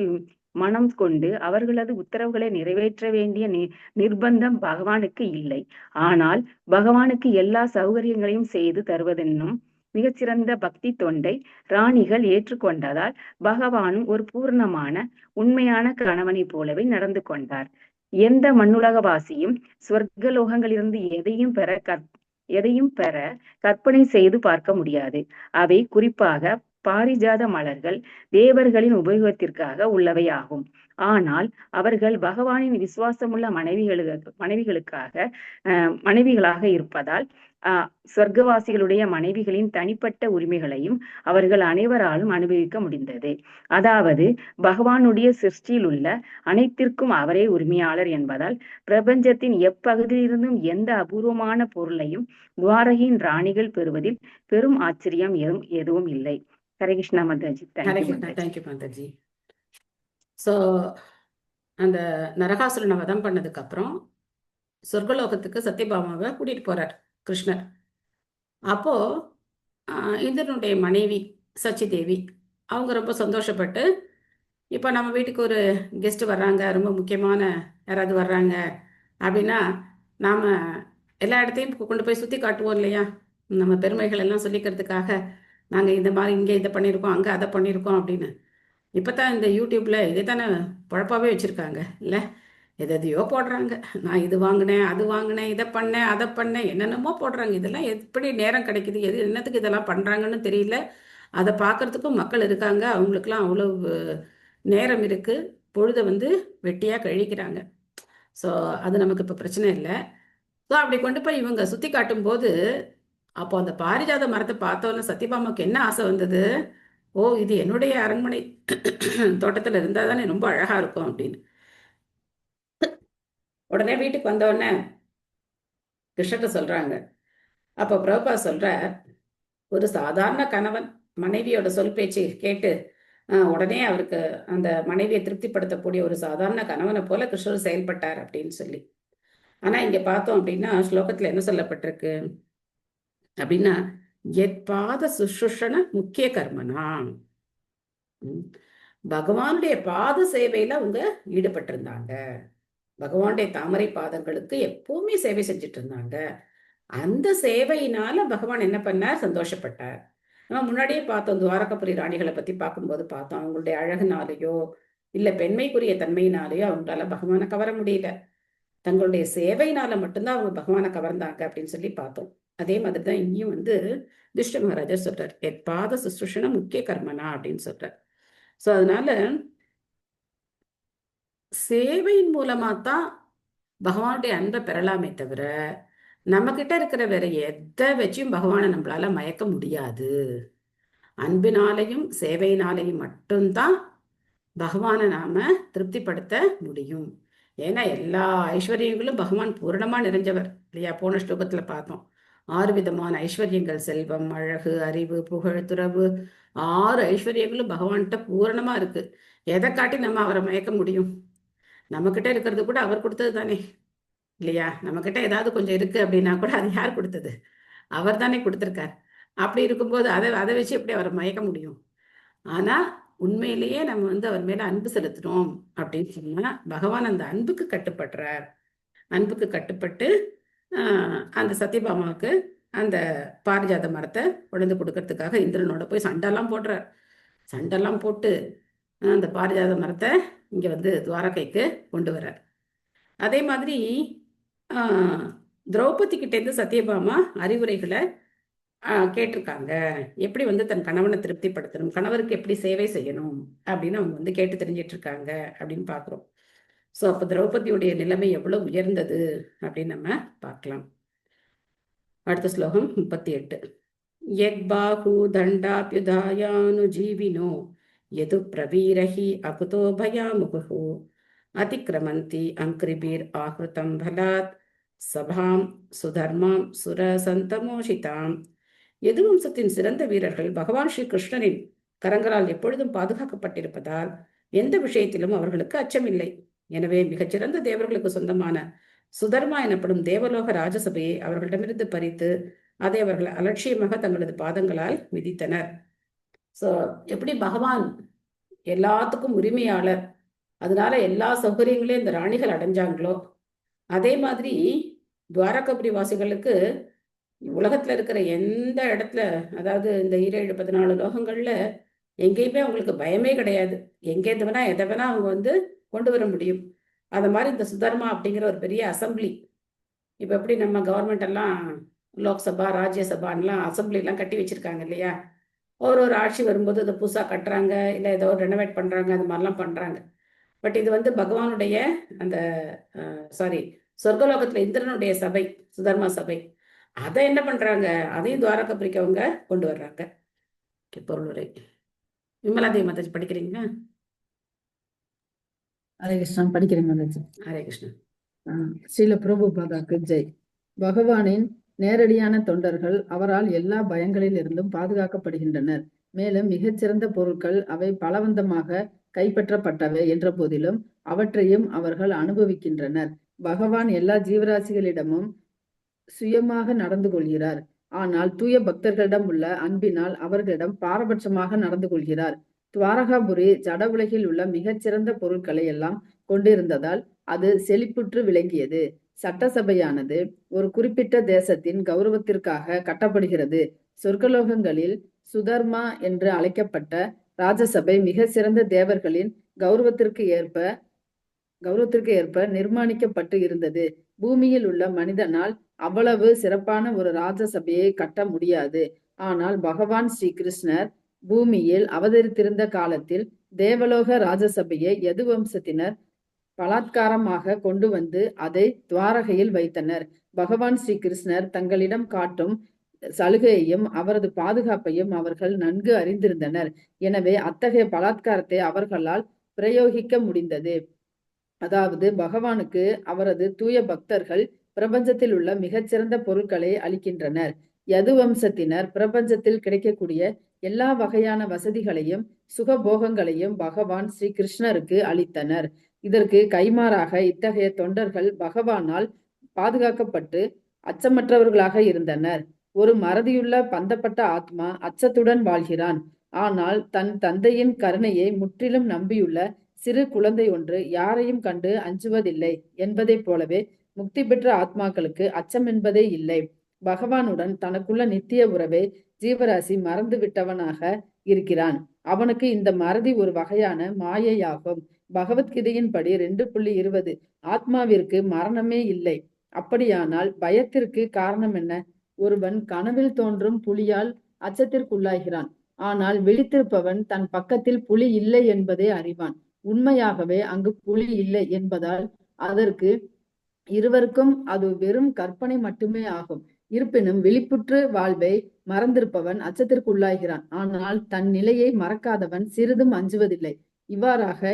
மனம் கொண்டு அவர்களது உத்தரவுகளை நிறைவேற்ற வேண்டிய நிர்பந்தம் பகவானுக்கு இல்லை. ஆனால் பகவானுக்கு எல்லா சௌகரியங்களையும் செய்து தருவதென்னும் மிகச்சிறந்த பக்தி தொண்டை ராணிகள் ஏற்றுக்கொண்டதால் பகவானும் ஒரு பூர்ணமான உண்மையான கணவனை போலவே நடந்து கொண்டார். எந்த மண்ணுலகவாசியும் சொர்க்கலோகங்களிலிருந்து எதையும் பெற கற்பனை செய்து பார்க்க முடியாது. அவை குறிப்பாக பாரிஜாத மலர்கள் தேவர்களின் உபயோகத்திற்காக உள்ளவையாகும். ஆனால் அவர்கள் பகவானின் விசுவாசமுள்ள மனைவிகளாக இருப்பதால் சொர்க்கவாசிகளுடைய மனைவிகளின் தனிப்பட்ட உரிமைகளையும் அவர்கள் அனைவராலும் அனுபவிக்க முடிந்தது. அதாவது பகவானுடைய சிருஷ்டியில் உள்ள அனைத்திற்கும் அவரே உரிமையாளர் என்பதால் பிரபஞ்சத்தின் எப்பகுதியிலிருந்தும் எந்த அபூர்வமான பொருளையும் துவாரகையின் ராணிகள் பெறுவதில் பெரும் ஆச்சரியம் எதுவும் இல்லை. ஹரே கிருஷ்ணா மாதாஜி. தேங்க்யூ மாதாஜி. ஸோ அந்த நரகாசுரனை வதம் பண்ணதுக்கு அப்புறம் சொர்க்கலோகத்துக்கு சத்யபாமாவை கூட்டிட்டு போறார் கிருஷ்ணர். அப்போ இந்திரனுடைய மனைவி சச்சிதேவி அவங்க ரொம்ப சந்தோஷப்பட்டு, இப்போ நம்ம வீட்டுக்கு ஒரு கெஸ்ட் வர்றாங்க, ரொம்ப முக்கியமான யாராவது வர்றாங்க அப்படின்னா நாம் எல்லா இடத்தையும் கொண்டு போய் சுற்றி காட்டுவோம் இல்லையா, நம்ம பெருமைகள் எல்லாம் சொல்லிக்கிறதுக்காக. நாங்கள் இந்த மாதிரி இங்கே இதை பண்ணியிருக்கோம், அங்கே அதை பண்ணியிருக்கோம் அப்படின்னு. இப்போ தான் இந்த யூடியூப்பில் இதே தானே பழப்பாகவே வச்சுருக்காங்க இல்லை, எதையோ போடுறாங்க. நான் இது வாங்கினேன், அது வாங்கினேன், இதை பண்ணேன், அதை பண்ணேன், என்னென்னமோ போடுறாங்க. இதெல்லாம் எப்படி நேரம் கிடைக்குது, என்னத்துக்கு இதெல்லாம் பண்ணுறாங்கன்னு தெரியல. அதை பார்க்குறதுக்கும் மக்கள் இருக்காங்க, அவங்களுக்குலாம் அவ்வளோ நேரம் இருக்குது, பொழுதை வெட்டியாக கழிக்கிறாங்க. ஸோ அது நமக்கு இப்போ பிரச்சனை இல்லை. ஸோ அப்படி கொண்டு போய் இவங்க சுற்றி காட்டும்போது அப்போ அந்த பாரிஜாத மரத்தை பார்த்தோன்னு சத்யபாமாவுக்கு என்ன ஆசை வந்தது, ஓ இது என்னுடைய அரண்மனை தோட்டத்தில் இருந்தால் தானே ரொம்ப அழகாக இருக்கும் அப்படின்னு. உடனே வீட்டுக்கு வந்தோடனே கிருஷ்ணர்கிட்ட சொல்கிறாங்க. அப்போ பிரபுபா சொல்கிறார், ஒரு சாதாரண கணவன் மனைவியோட சொல் பேச்சு கேட்டு உடனே அவருக்கு அந்த மனைவியை திருப்திப்படுத்தக்கூடிய ஒரு சாதாரண கணவனை போல கிருஷ்ணர் செயல்பட்டார் அப்படின்னு சொல்லி. ஆனால் இங்கே பார்த்தோம் அப்படின்னா ஸ்லோகத்தில் என்ன சொல்லப்பட்டிருக்கு அப்படின்னா, எத்பாத சுஷ்ருஷன முக்கிய கர்மனா, பகவானுடைய பாத சேவையில் அவங்க ஈடுபட்டிருந்தாங்க. பகவானுடைய தாமரை பாதங்களுக்கு எப்பவுமே சேவை செஞ்சுட்டு இருந்தாங்க. அந்த சேவையினால பகவான் என்ன பண்ணார்? சந்தோஷப்பட்டார். நம்ம முன்னாடியே பார்த்தோம், துவாரகபுரி ராணிகளை பத்தி பார்க்கும்போது பார்த்தோம், அவங்களுடைய அழகுனாலேயோ இல்ல பெண்மைக்குரிய தன்மையினாலேயோ அவங்களால பகவானை கவர முடியல. தங்களுடைய சேவையினால மட்டும்தான் அவங்க பகவானை கவர்ந்தாங்க அப்படின்னு சொல்லி பார்த்தோம். அதே மாதிரிதான் இங்கேயும் வந்து துஷ்ட மகாராஜர் சொல்றார், என் பாத சுசுஷன முக்கிய கர்மனா அப்படின்னு சொல்றார். சோ அதனால சேவையின் மூலமா தான் பகவானுடைய அன்பை பெறலாமே தவிர நம்ம கிட்ட இருக்கிற வேற எதை வச்சும் பகவானை நம்மளால மயக்க முடியாது. அன்பினாலையும் சேவையினாலையும் மட்டும்தான் பகவானை நாம திருப்திப்படுத்த முடியும். ஏன்னா எல்லா ஐஸ்வர்யங்களும் பகவான் பூரணமா நிறைஞ்சவர் இல்லையா? போன ஸ்லோகத்துல பார்த்தோம், 6 விதமான ஐஸ்வர்யங்கள், செல்வம், அழகு, அறிவு, புகழ், துறவு, 6 ஐஸ்வர்யங்களும் பகவான்கிட்ட பூரணமா இருக்கு. எதை காட்டி நம்ம அவரை மயக்க முடியும்? நம்ம கிட்ட இருக்கிறது கூட அவர் கொடுத்தது தானே இல்லையா? நம்ம கிட்ட ஏதாவது கொஞ்சம் இருக்கு அப்படின்னா கூட அது யார் கொடுத்தது? அவர் தானே கொடுத்திருக்கார். அப்படி இருக்கும்போது அதை வச்சு எப்படி அவரை மயக்க முடியும்? ஆனா உண்மையிலேயே நம்ம வந்து அவர் மேல அன்பு செலுத்தணும் அப்படின்னு சொன்னா பகவான் அந்த அன்புக்கு கட்டுப்படுறார். அன்புக்கு கட்டுப்பட்டு அந்த சத்யபாமாவுக்கு அந்த பாரிஜாத மரத்தை உடைந்து கொடுக்கறதுக்காக இந்திரனோட போய் சண்டெல்லாம் போடுறார். சண்டெல்லாம் போட்டு அந்த பாரிஜாத மரத்தை இங்க வந்து துவாரகைக்கு கொண்டு வர்றார். அதே மாதிரி திரௌபதி கிட்ட இருந்து சத்யபாமா அறிவுரைகளை கேட்டிருக்காங்க. எப்படி வந்து தன் கணவனை திருப்திப்படுத்தணும், கணவருக்கு எப்படி சேவை செய்யணும் அப்படின்னு அவங்க வந்து கேட்டு தெரிஞ்சிட்டு இருக்காங்க அப்படின்னு பாக்குறோம். சோ அப்ப திரௌபதியுடைய நிலைமை எவ்வளவு உயர்ந்தது அப்படின்னு நம்ம பார்க்கலாம். அடுத்த ஸ்லோகம் 38. யக்பாஹு தண்டாப்யுதாயானு ஜீவினோ யது பிரவீரஹி அகுதோ பயாமுகுஹு அதிக்ரமந்தி அங்கிரிபீர் ஆஹ்ருதம் பலாத் சபாம் சுதர்மாம் சுர சந்தமோஷிதாம். யது வம்சத்தின் சிறந்த வீரர்கள் பகவான் ஸ்ரீ கிருஷ்ணரின் கரங்களால் எப்பொழுதும் பாதுகாக்கப்பட்டிருப்பதால் எந்த விஷயத்திலும் அவர்களுக்கு அச்சமில்லை. எனவே மிகச்சிறந்த தேவர்களுக்கு சொந்தமான சுதர்மா எனப்படும் தேவலோக ராஜசபையை அவர்களிடமிருந்து பறித்து அதை அவர்கள் அலட்சியமாக தங்களது பாதங்களால் மிதித்தனர். சோ எப்படி பகவான் எல்லாத்துக்கும் உரிமையாளர், அதனால எல்லா சௌகரியங்களையும் இந்த ராணிகள் அடைஞ்சாங்களோ, அதே மாதிரி துவாரகபுரி வாசிகளுக்கு உலகத்துல இருக்கிற எந்த இடத்துல, அதாவது இந்த 17 14 லோகங்கள்ல எங்கேயுமே அவங்களுக்கு பயமே கிடையாது. எங்கேருந்து வேணா எதை வேணா அவங்க வந்து கொண்டு வர முடியும். அது மாதிரி இந்த சுதர்மா அப்படிங்கிற ஒரு பெரிய அசம்பிளி, இப்ப எப்படி நம்ம கவர்மெண்ட் எல்லாம் லோக்சபா ராஜ்யசபான்லாம் அசம்பிளி எல்லாம் கட்டி வச்சிருக்காங்க இல்லையா? ஒரு ஆட்சி வரும்போது அதை புதுசா கட்டுறாங்க, இல்லை ஏதோ ரெனோவேட் பண்றாங்க, அது மாதிரிலாம் பண்றாங்க. பட் இது வந்து பகவானுடைய அந்த சொர்க்கலோகத்துல இந்திரனுடைய சபை, சுதர்மா சபை. அதை என்ன பண்றாங்க? அதையும் துவாரகபுரிக்கு அவங்க கொண்டு வர்றாங்க. பொருளுரை விமலாதேவி மாதாஜி படிக்கிறீங்களா? ஹரே கிருஷ்ணன் படிக்கிறேன் மாதாஜி. ஹரே கிருஷ்ணன். ஸ்ரீல பிரபுபாதாக்கு ஜெய். பகவானின் நேரடியான தொண்டர்கள் அவரால் எல்லா பயங்களில் இருந்தும் பாதுகாக்கப்படுகின்றனர். மேலும் மிகச்சிறந்த பொருட்கள் அவை பலவந்தமாக கைப்பற்றப்பட்டவை என்ற போதிலும் அவற்றையும் அவர்கள் அனுபவிக்கின்றனர். பகவான் எல்லா ஜீவராசிகளிடமும் சுயமாக நடந்து கொள்கிறார். ஆனால் தூய பக்தர்களிடம் உள்ள அன்பினால் அவர்களிடம் பாரபட்சமாக நடந்து கொள்கிறார். துவாரகாபுரி ஜட உலகில் உள்ள மிகச்சிறந்த பொருட்களை எல்லாம் கொண்டிருந்ததால் அது செழிப்புற்று விளங்கியது. சட்டசபையானது ஒரு குறிப்பிட்ட தேசத்தின் கௌரவத்திற்காக கட்டப்படுகிறது. சொர்க்கலோகங்களில் சுதர்மா என்று அழைக்கப்பட்ட ராஜசபை மிக சிறந்த தேவர்களின் கௌரவத்திற்கு ஏற்ப நிர்மாணிக்கப்பட்டு இருந்தது. பூமியில் உள்ள மனிதனால் அவ்வளவு சிறப்பான ஒரு ராஜசபையை கட்ட முடியாது. ஆனால் பகவான் ஸ்ரீ கிருஷ்ணர் பூமியில் அவதரித்திருந்த காலத்தில் தேவலோக ராஜசபையை யது வம்சத்தினர் பலாத்காரமாக கொண்டு வந்து அதை துவாரகையில் வைத்தனர். பகவான் ஸ்ரீ கிருஷ்ணர் தங்களிடம் காட்டும் சலுகையையும் அவரது பாதுகாப்பையும் அவர்கள் நன்கு அறிந்திருந்தனர். எனவே அத்தகைய பலாத்காரத்தை அவர்களால் பிரயோகிக்க முடிந்தது. அதாவது பகவானுக்கு அவரது தூய பக்தர்கள் பிரபஞ்சத்தில் உள்ள மிகச்சிறந்த பொருட்களை அளிக்கின்றனர். யது வம்சத்தினர் பிரபஞ்சத்தில் கிடைக்கக்கூடிய எல்லா வகையான வசதிகளையும் சுகபோகங்களையும் பகவான் ஸ்ரீ கிருஷ்ணருக்கு அளித்தனர். இதற்கு கைமாறாக இத்தகைய தொண்டர்கள் பகவானால் பாதுகாக்கப்பட்டு அச்சமற்றவர்களாக இருந்தனர். ஒரு மறதியுள்ள பந்தப்பட்ட ஆத்மா அச்சத்துடன் வாழ்கிறான். ஆனால் தன் தந்தையின் கருணையை முற்றிலும் நம்பியுள்ள சிறு குழந்தை ஒன்று யாரையும் கண்டு அஞ்சுவதில்லை என்பதைப் போலவே முக்தி பெற்ற ஆத்மாக்களுக்கு அச்சம் என்பதே இல்லை. பகவானுடன் தனக்குள்ள நித்திய உறவை ஜீவராசி மறந்து விட்டவனாக இருக்கிறான். அவனுக்கு இந்த மறதி ஒரு வகையான மாயையாகும். பகவத்கீதையின்படி 2.20 ஆத்மாவிற்கு மரணமே இல்லை. அப்படியானால் பயத்திற்கு காரணம் என்ன? ஒருவன் கனவில் தோன்றும் புலியால் அச்சத்திற்குள்ளாகிறான். ஆனால் விழித்திருப்பவன் தன் பக்கத்தில் புலி இல்லை என்பதை அறிவான். உண்மையாகவே அங்கு புலி இல்லை என்பதால் அதற்கு இருவருக்கும் அது வெறும் கற்பனை மட்டுமே ஆகும். இருப்பினும் விழிப்புற்று வாழ்வை மறந்திருப்பவன் அச்சத்திற்குள்ளாகிறான். ஆனால் தன் நிலையை மறக்காதவன் சிறிதும் அஞ்சுவதில்லை. இவ்வாறாக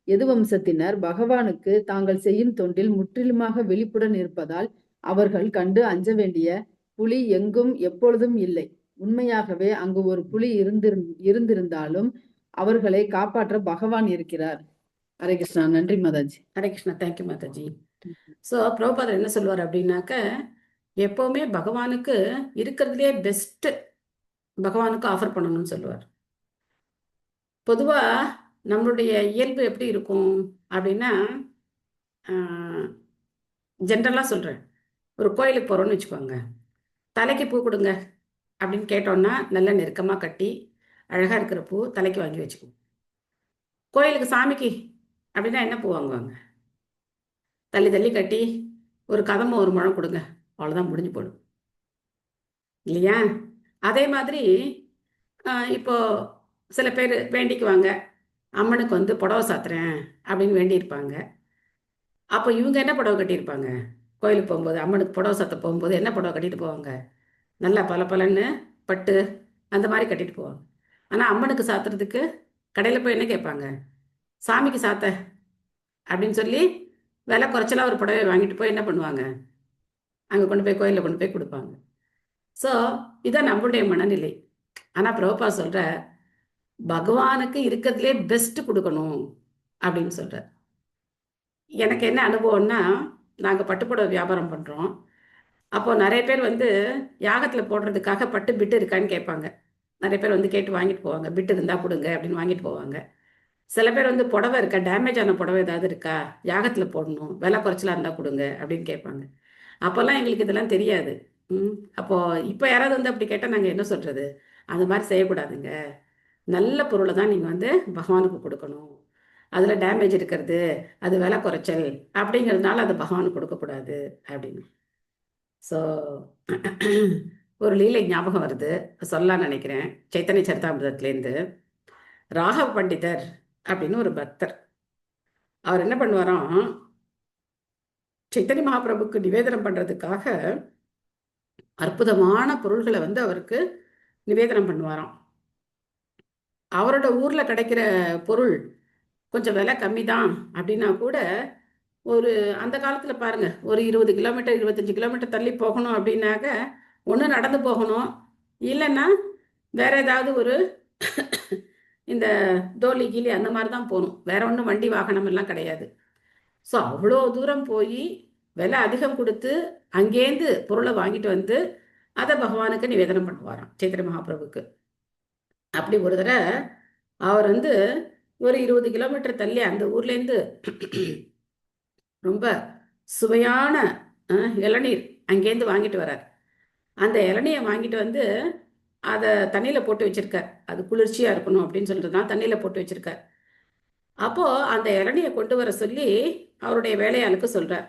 எது வம்சத்தினர் பகவானுக்கு தாங்கள் செய்யும் தொண்டில் முற்றிலுமாக விழிப்புடன் இருப்பதால் அவர்கள் கண்டு அஞ்ச வேண்டிய புலி எங்கும் எப்பொழுதும் இல்லை. உண்மையாகவே அங்கு ஒரு புலி இருந்திருந்தாலும் அவர்களை காப்பாற்ற பகவான் இருக்கிறார். ஹரே கிருஷ்ணா. நன்றி மாதாஜி. ஹரே கிருஷ்ணா. தேங்க்யூ மாதாஜி. ஸோ பிரபுபாதர் என்ன சொல்லுவார் அப்படின்னாக்க, எப்பவுமே பகவானுக்கு இருக்கிறதுலே பெஸ்ட் பகவானுக்கு ஆஃபர் பண்ணணும்னு சொல்லுவார். பொதுவா நம்மளுடைய இயல்பு எப்படி இருக்கும் அப்படின்னா, ஜென்ரலா சொல்றேன், ஒரு கோயிலுக்கு போறோம்னு வச்சுக்கோங்க, தலைக்கு பூ கொடுங்க அப்படின்னு கேட்டோம்னா நல்லா நெருக்கமா கட்டி அழகா இருக்கிற பூ தலைக்கு வாங்கி வச்சுக்குவோம். கோயிலுக்கு சாமிக்கு அப்படின்னா என்ன பூ வாங்குவாங்க? தள்ளி தள்ளி கட்டி ஒரு கதம்பம் ஒரு முழம் கொடுங்க, அவ்வளோதான், முடிஞ்சு போடும் இல்லையா? அதே மாதிரி இப்போ சில பேர் வேண்டிக்குவாங்க, அம்மனுக்கு வந்து புடவை சாத்துறேன் அப்படின்னு வேண்டியிருப்பாங்க. அப்போ இவங்க என்ன புடவை கட்டியிருப்பாங்க? கோயிலுக்கு போகும்போது, அம்மனுக்கு புடவை சாத்த போகும்போது என்ன புடவை கட்டிட்டு போவாங்க? நல்லா பலன்னு பட்டு அந்த மாதிரி கட்டிட்டு போவாங்க. ஆனால் அம்மனுக்கு சாத்துறதுக்கு கடையில் போய் என்ன கேட்பாங்க? சாமிக்கு சாத்த அப்படின்னு சொல்லி விலை குறைச்சலாக ஒரு புடவை வாங்கிட்டு போய் என்ன பண்ணுவாங்க? அங்கே கொண்டு போய் கோயிலில் கொண்டு போய் கொடுப்பாங்க. ஸோ இதான் நம்மளுடைய மனநிலை. ஆனால் பிரபுபா சொல்ற பகவானுக்கு இருக்கிறதுலே பெஸ்ட் கொடுக்கணும் அப்படின்னு சொல்றார். எனக்கு என்ன அனுபவம்னா, நாங்கள் பட்டுப்புடவை வியாபாரம் பண்ணுறோம். அப்போ நிறைய பேர் வந்து யாகத்தில் போடுறதுக்காக பட்டு பிட்டு இருக்கான்னு கேட்பாங்க. நிறைய பேர் வந்து கேட்டு வாங்கிட்டு போவாங்க. பிட்டு இருந்தா கொடுங்க அப்படின்னு வாங்கிட்டு போவாங்க. சில பேர் வந்து புடவை இருக்கா, டேமேஜ் ஆன புடவை ஏதாவது இருக்கா, யாகத்தில் போடணும், விலை குறைச்சலா இருந்தால் கொடுங்க அப்படின்னு கேட்பாங்க. அப்போல்லாம் எங்களுக்கு இதெல்லாம் தெரியாது. அப்போ இப்போ யாராவது வந்து அப்படி கேட்டால் நாங்கள் என்ன சொல்றது? அந்த மாதிரி செய்யக்கூடாதுங்க. நல்ல பொருளை தான் நீங்கள் வந்து பகவானுக்கு கொடுக்கணும். அதில் டேமேஜ் இருக்கிறது, அது விலை குறைச்சல் அப்படிங்கிறதுனால அது பகவானுக்கு கொடுக்கக்கூடாது அப்படின்னு. ஸோ ஒரு லீலை ஞாபகம் வருது, சொல்லலாம்னு நினைக்கிறேன். சைத்தன்ய சரிதாமிர்தத்துலேருந்து. ராகவ பண்டிதர் அப்படின்னு ஒரு பக்தர், அவர் என்ன பண்ணுவாராம், சைத்தன்ய மகாபிரபுக்கு நிவேதனம் பண்ணுறதுக்காக அற்புதமான பொருள்களை வந்து அவருக்கு நிவேதனம் பண்ணுவாராம். அவரோட ஊரில் கிடைக்கிற பொருள் கொஞ்சம் விலை கம்மி தான் அப்படின்னா கூட, ஒரு அந்த காலத்தில் பாருங்க, ஒரு 20 கிலோமீட்டர் 25 கிலோமீட்டர் தள்ளி போகணும் அப்படின்னாக்க ஒன்று நடந்து போகணும், இல்லைன்னா வேற ஏதாவது ஒரு இந்த தோலி கீலி அந்த மாதிரி தான் போகணும். வேற ஒன்றும் வண்டி வாகனம் எல்லாம் கிடையாது. ஸோ அவ்வளோ தூரம் போய் விலை அதிகம் கொடுத்து அங்கேருந்து பொருளை வாங்கிட்டு வந்து அதை பகவானுக்கு நிவேதனம் பண்ணுவாராம், சைத்தன்ய மகாபிரபுக்கு. அப்படி ஒரு தடவை அவர் வந்து ஒரு 20 கிலோமீட்டர் தள்ளி அந்த ஊர்லேருந்து ரொம்ப சுவையான இளநீர் அங்கேருந்து வாங்கிட்டு வரார். அந்த இளநியை வாங்கிட்டு வந்து அதை தண்ணியில் போட்டு வச்சிருக்கார். அது குளிர்ச்சியாக இருக்கணும் அப்படின்னு சொல்லிட்டு தான் தண்ணியில் போட்டு வச்சிருக்கார். அப்போது அந்த இளநியை கொண்டு வர சொல்லி அவருடைய வேலையாளுக்கு சொல்கிறார்.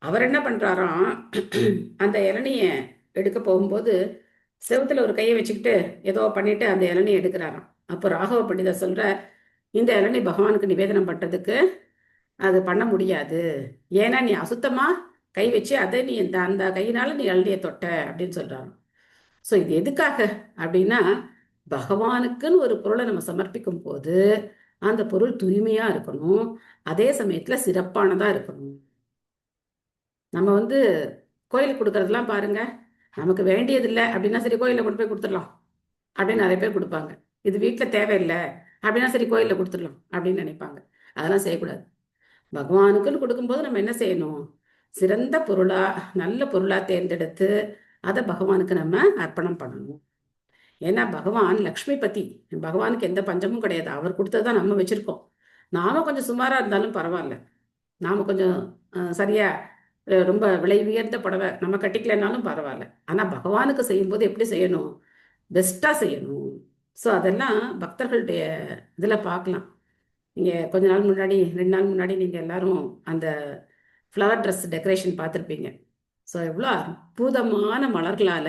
அவர் என்ன பண்ணுறாராம், அந்த இளநியை எடுக்க போகும்போது செவுத்துல ஒரு கையை வச்சுக்கிட்டு ஏதோ பண்ணிட்டு அந்த இளநியை எடுக்கிறாராம். அப்போ ராகவ பண்டிதர் சொல்கிறார், இந்த இளநீ பகவானுக்கு நிவேதனம் பண்ணுறதுக்கு அது பண்ண முடியாது. ஏன்னா நீ அசுத்தமாக கை வச்சு அதை நீ அந்த கையினால நீ இளநியை தொட்ட அப்படின்னு சொல்கிறாங்க. ஸோ இது எதுக்காக அப்படின்னா, பகவானுக்குன்னு ஒரு பொருளை நம்ம சமர்ப்பிக்கும் போது அந்த பொருள் தூய்மையாக இருக்கணும், அதே சமயத்தில் சிறப்பானதாக இருக்கணும். நம்ம வந்து கோயிலுக்கு கொடுக்கறதெல்லாம் பாருங்க, நமக்கு வேண்டியதில்லை அப்படின்னா சரி கோயிலில் கொண்டு போய் கொடுத்துடலாம் அப்படின்னு நிறைய பேர் கொடுப்பாங்க. இது வீட்டில் தேவையில்லை அப்படின்னா சரி கோயிலில் கொடுத்துடலாம் அப்படின்னு நினைப்பாங்க. அதெல்லாம் செய்யக்கூடாது. பகவானுக்குன்னு கொடுக்கும்போது நம்ம என்ன செய்யணும்? சிறந்த பொருளா, நல்ல பொருளா தேர்ந்தெடுத்து அதை பகவானுக்கு நம்ம அர்ப்பணம் பண்ணணும். ஏன்னா பகவான் லக்ஷ்மிபதி, பகவானுக்கு எந்த பஞ்சமும் கிடையாது. அவர் கொடுத்ததான் நம்ம வச்சிருக்கோம். நாம கொஞ்சம் சுமாரா இருந்தாலும் பரவாயில்ல, நாம கொஞ்சம் சரியா ரொம்ப விலை உயர்ந்த புடவை நம்ம கட்டிக்கலைனாலும் பரவாயில்ல. ஆனா பகவானுக்கு செய்யும்போது எப்படி செய்யணும்? பெஸ்டா செய்யணும். ஸோ அதெல்லாம் பக்தர்களுடைய இதுல பார்க்கலாம். நீங்க கொஞ்ச நாள் முன்னாடி 2 நாள் முன்னாடி நீங்க எல்லாரும் அந்த ஃப்ளவர் ட்ரெஸ் டெக்கரேஷன் பார்த்துருப்பீங்க. ஸோ எவ்வளோ அற்புதமான மலர்களால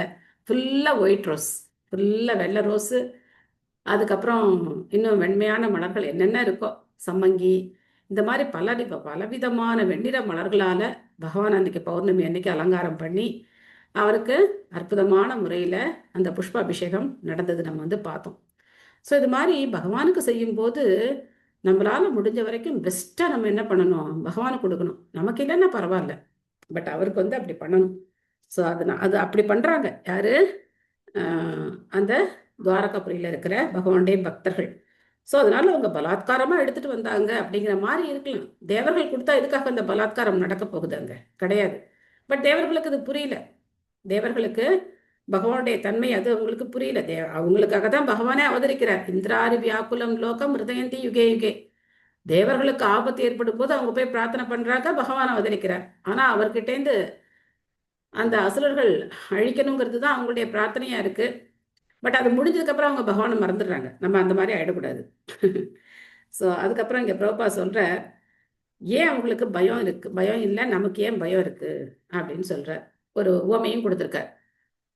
ஃபுல்லா ஒயிட் ரோஸ், ஃபுல்லா வெள்ளை ரோஸு, அதுக்கப்புறம் இன்னும் வெண்மையான மலர்கள் என்னென்ன இருக்கோ, சம்மங்கி, இந்த மாதிரி பலவிதமான வெண்ணிற மலர்களால பகவான் அன்னைக்கு பௌர்ணமி அன்னைக்கு அலங்காரம் பண்ணி அவருக்கு அற்புதமான முறையில் அந்த புஷ்ப அபிஷேகம் நடந்தது நம்ம வந்து பார்த்தோம். ஸோ இது மாதிரி பகவானுக்கு செய்யும்போது நம்மளால முடிஞ்ச வரைக்கும் பெஸ்ட்டாக நம்ம என்ன பண்ணணும்? பகவானுக்கு கொடுக்கணும். நமக்கு இல்லைன்னா பரவாயில்ல, பட் அவருக்கு வந்து அப்படி பண்ணணும். ஸோ அது அப்படி பண்ணுறாங்க யாரு? அந்த துவாரகாபுரியில் இருக்கிற பகவானுடைய பக்தர்கள். ஸோ அதனால அவங்க பலாத்காரமாக எடுத்துட்டு வந்தாங்க அப்படிங்கிற மாதிரி இருக்கலாம். தேவர்கள் கொடுத்தா எதுக்காக அந்த பலாத்காரம் நடக்க போகுது? அங்கே கிடையாது. பட் தேவர்களுக்கு இது புரியல. தேவர்களுக்கு பகவானுடைய தன்மை அது அவங்களுக்கு புரியல. அவங்களுக்காக தான் பகவானே அவதரிக்கிறார். இந்திராரி வியாக்குலம் லோகம் ஹிருதயந்தி யுகே யுகே. தேவர்களுக்கு ஆபத்து ஏற்படும் போது அவங்க போய் பிரார்த்தனை பண்றாங்க, பகவான் அவதரிக்கிறார். ஆனா அவர்கிட்டேந்து அந்த அசுரர்கள் அழிக்கணுங்கிறது தான் அவங்களுடைய பிரார்த்தனையா இருக்கு. பட் அது முடிஞ்சதுக்கு அப்புறம் அவங்க பகவானை மறந்துடுறாங்க. நம்ம அந்த மாதிரி ஆயிடக்கூடாது. ஸோ அதுக்கப்புறம் இங்க பிரபுபா சொல்ற, ஏன் அவங்களுக்கு பயம் இருக்கு, பயம் இல்லை, நமக்கு ஏன் பயம் இருக்கு அப்படின்னு சொல்ற ஒரு உவமையும் கொடுத்துருக்க.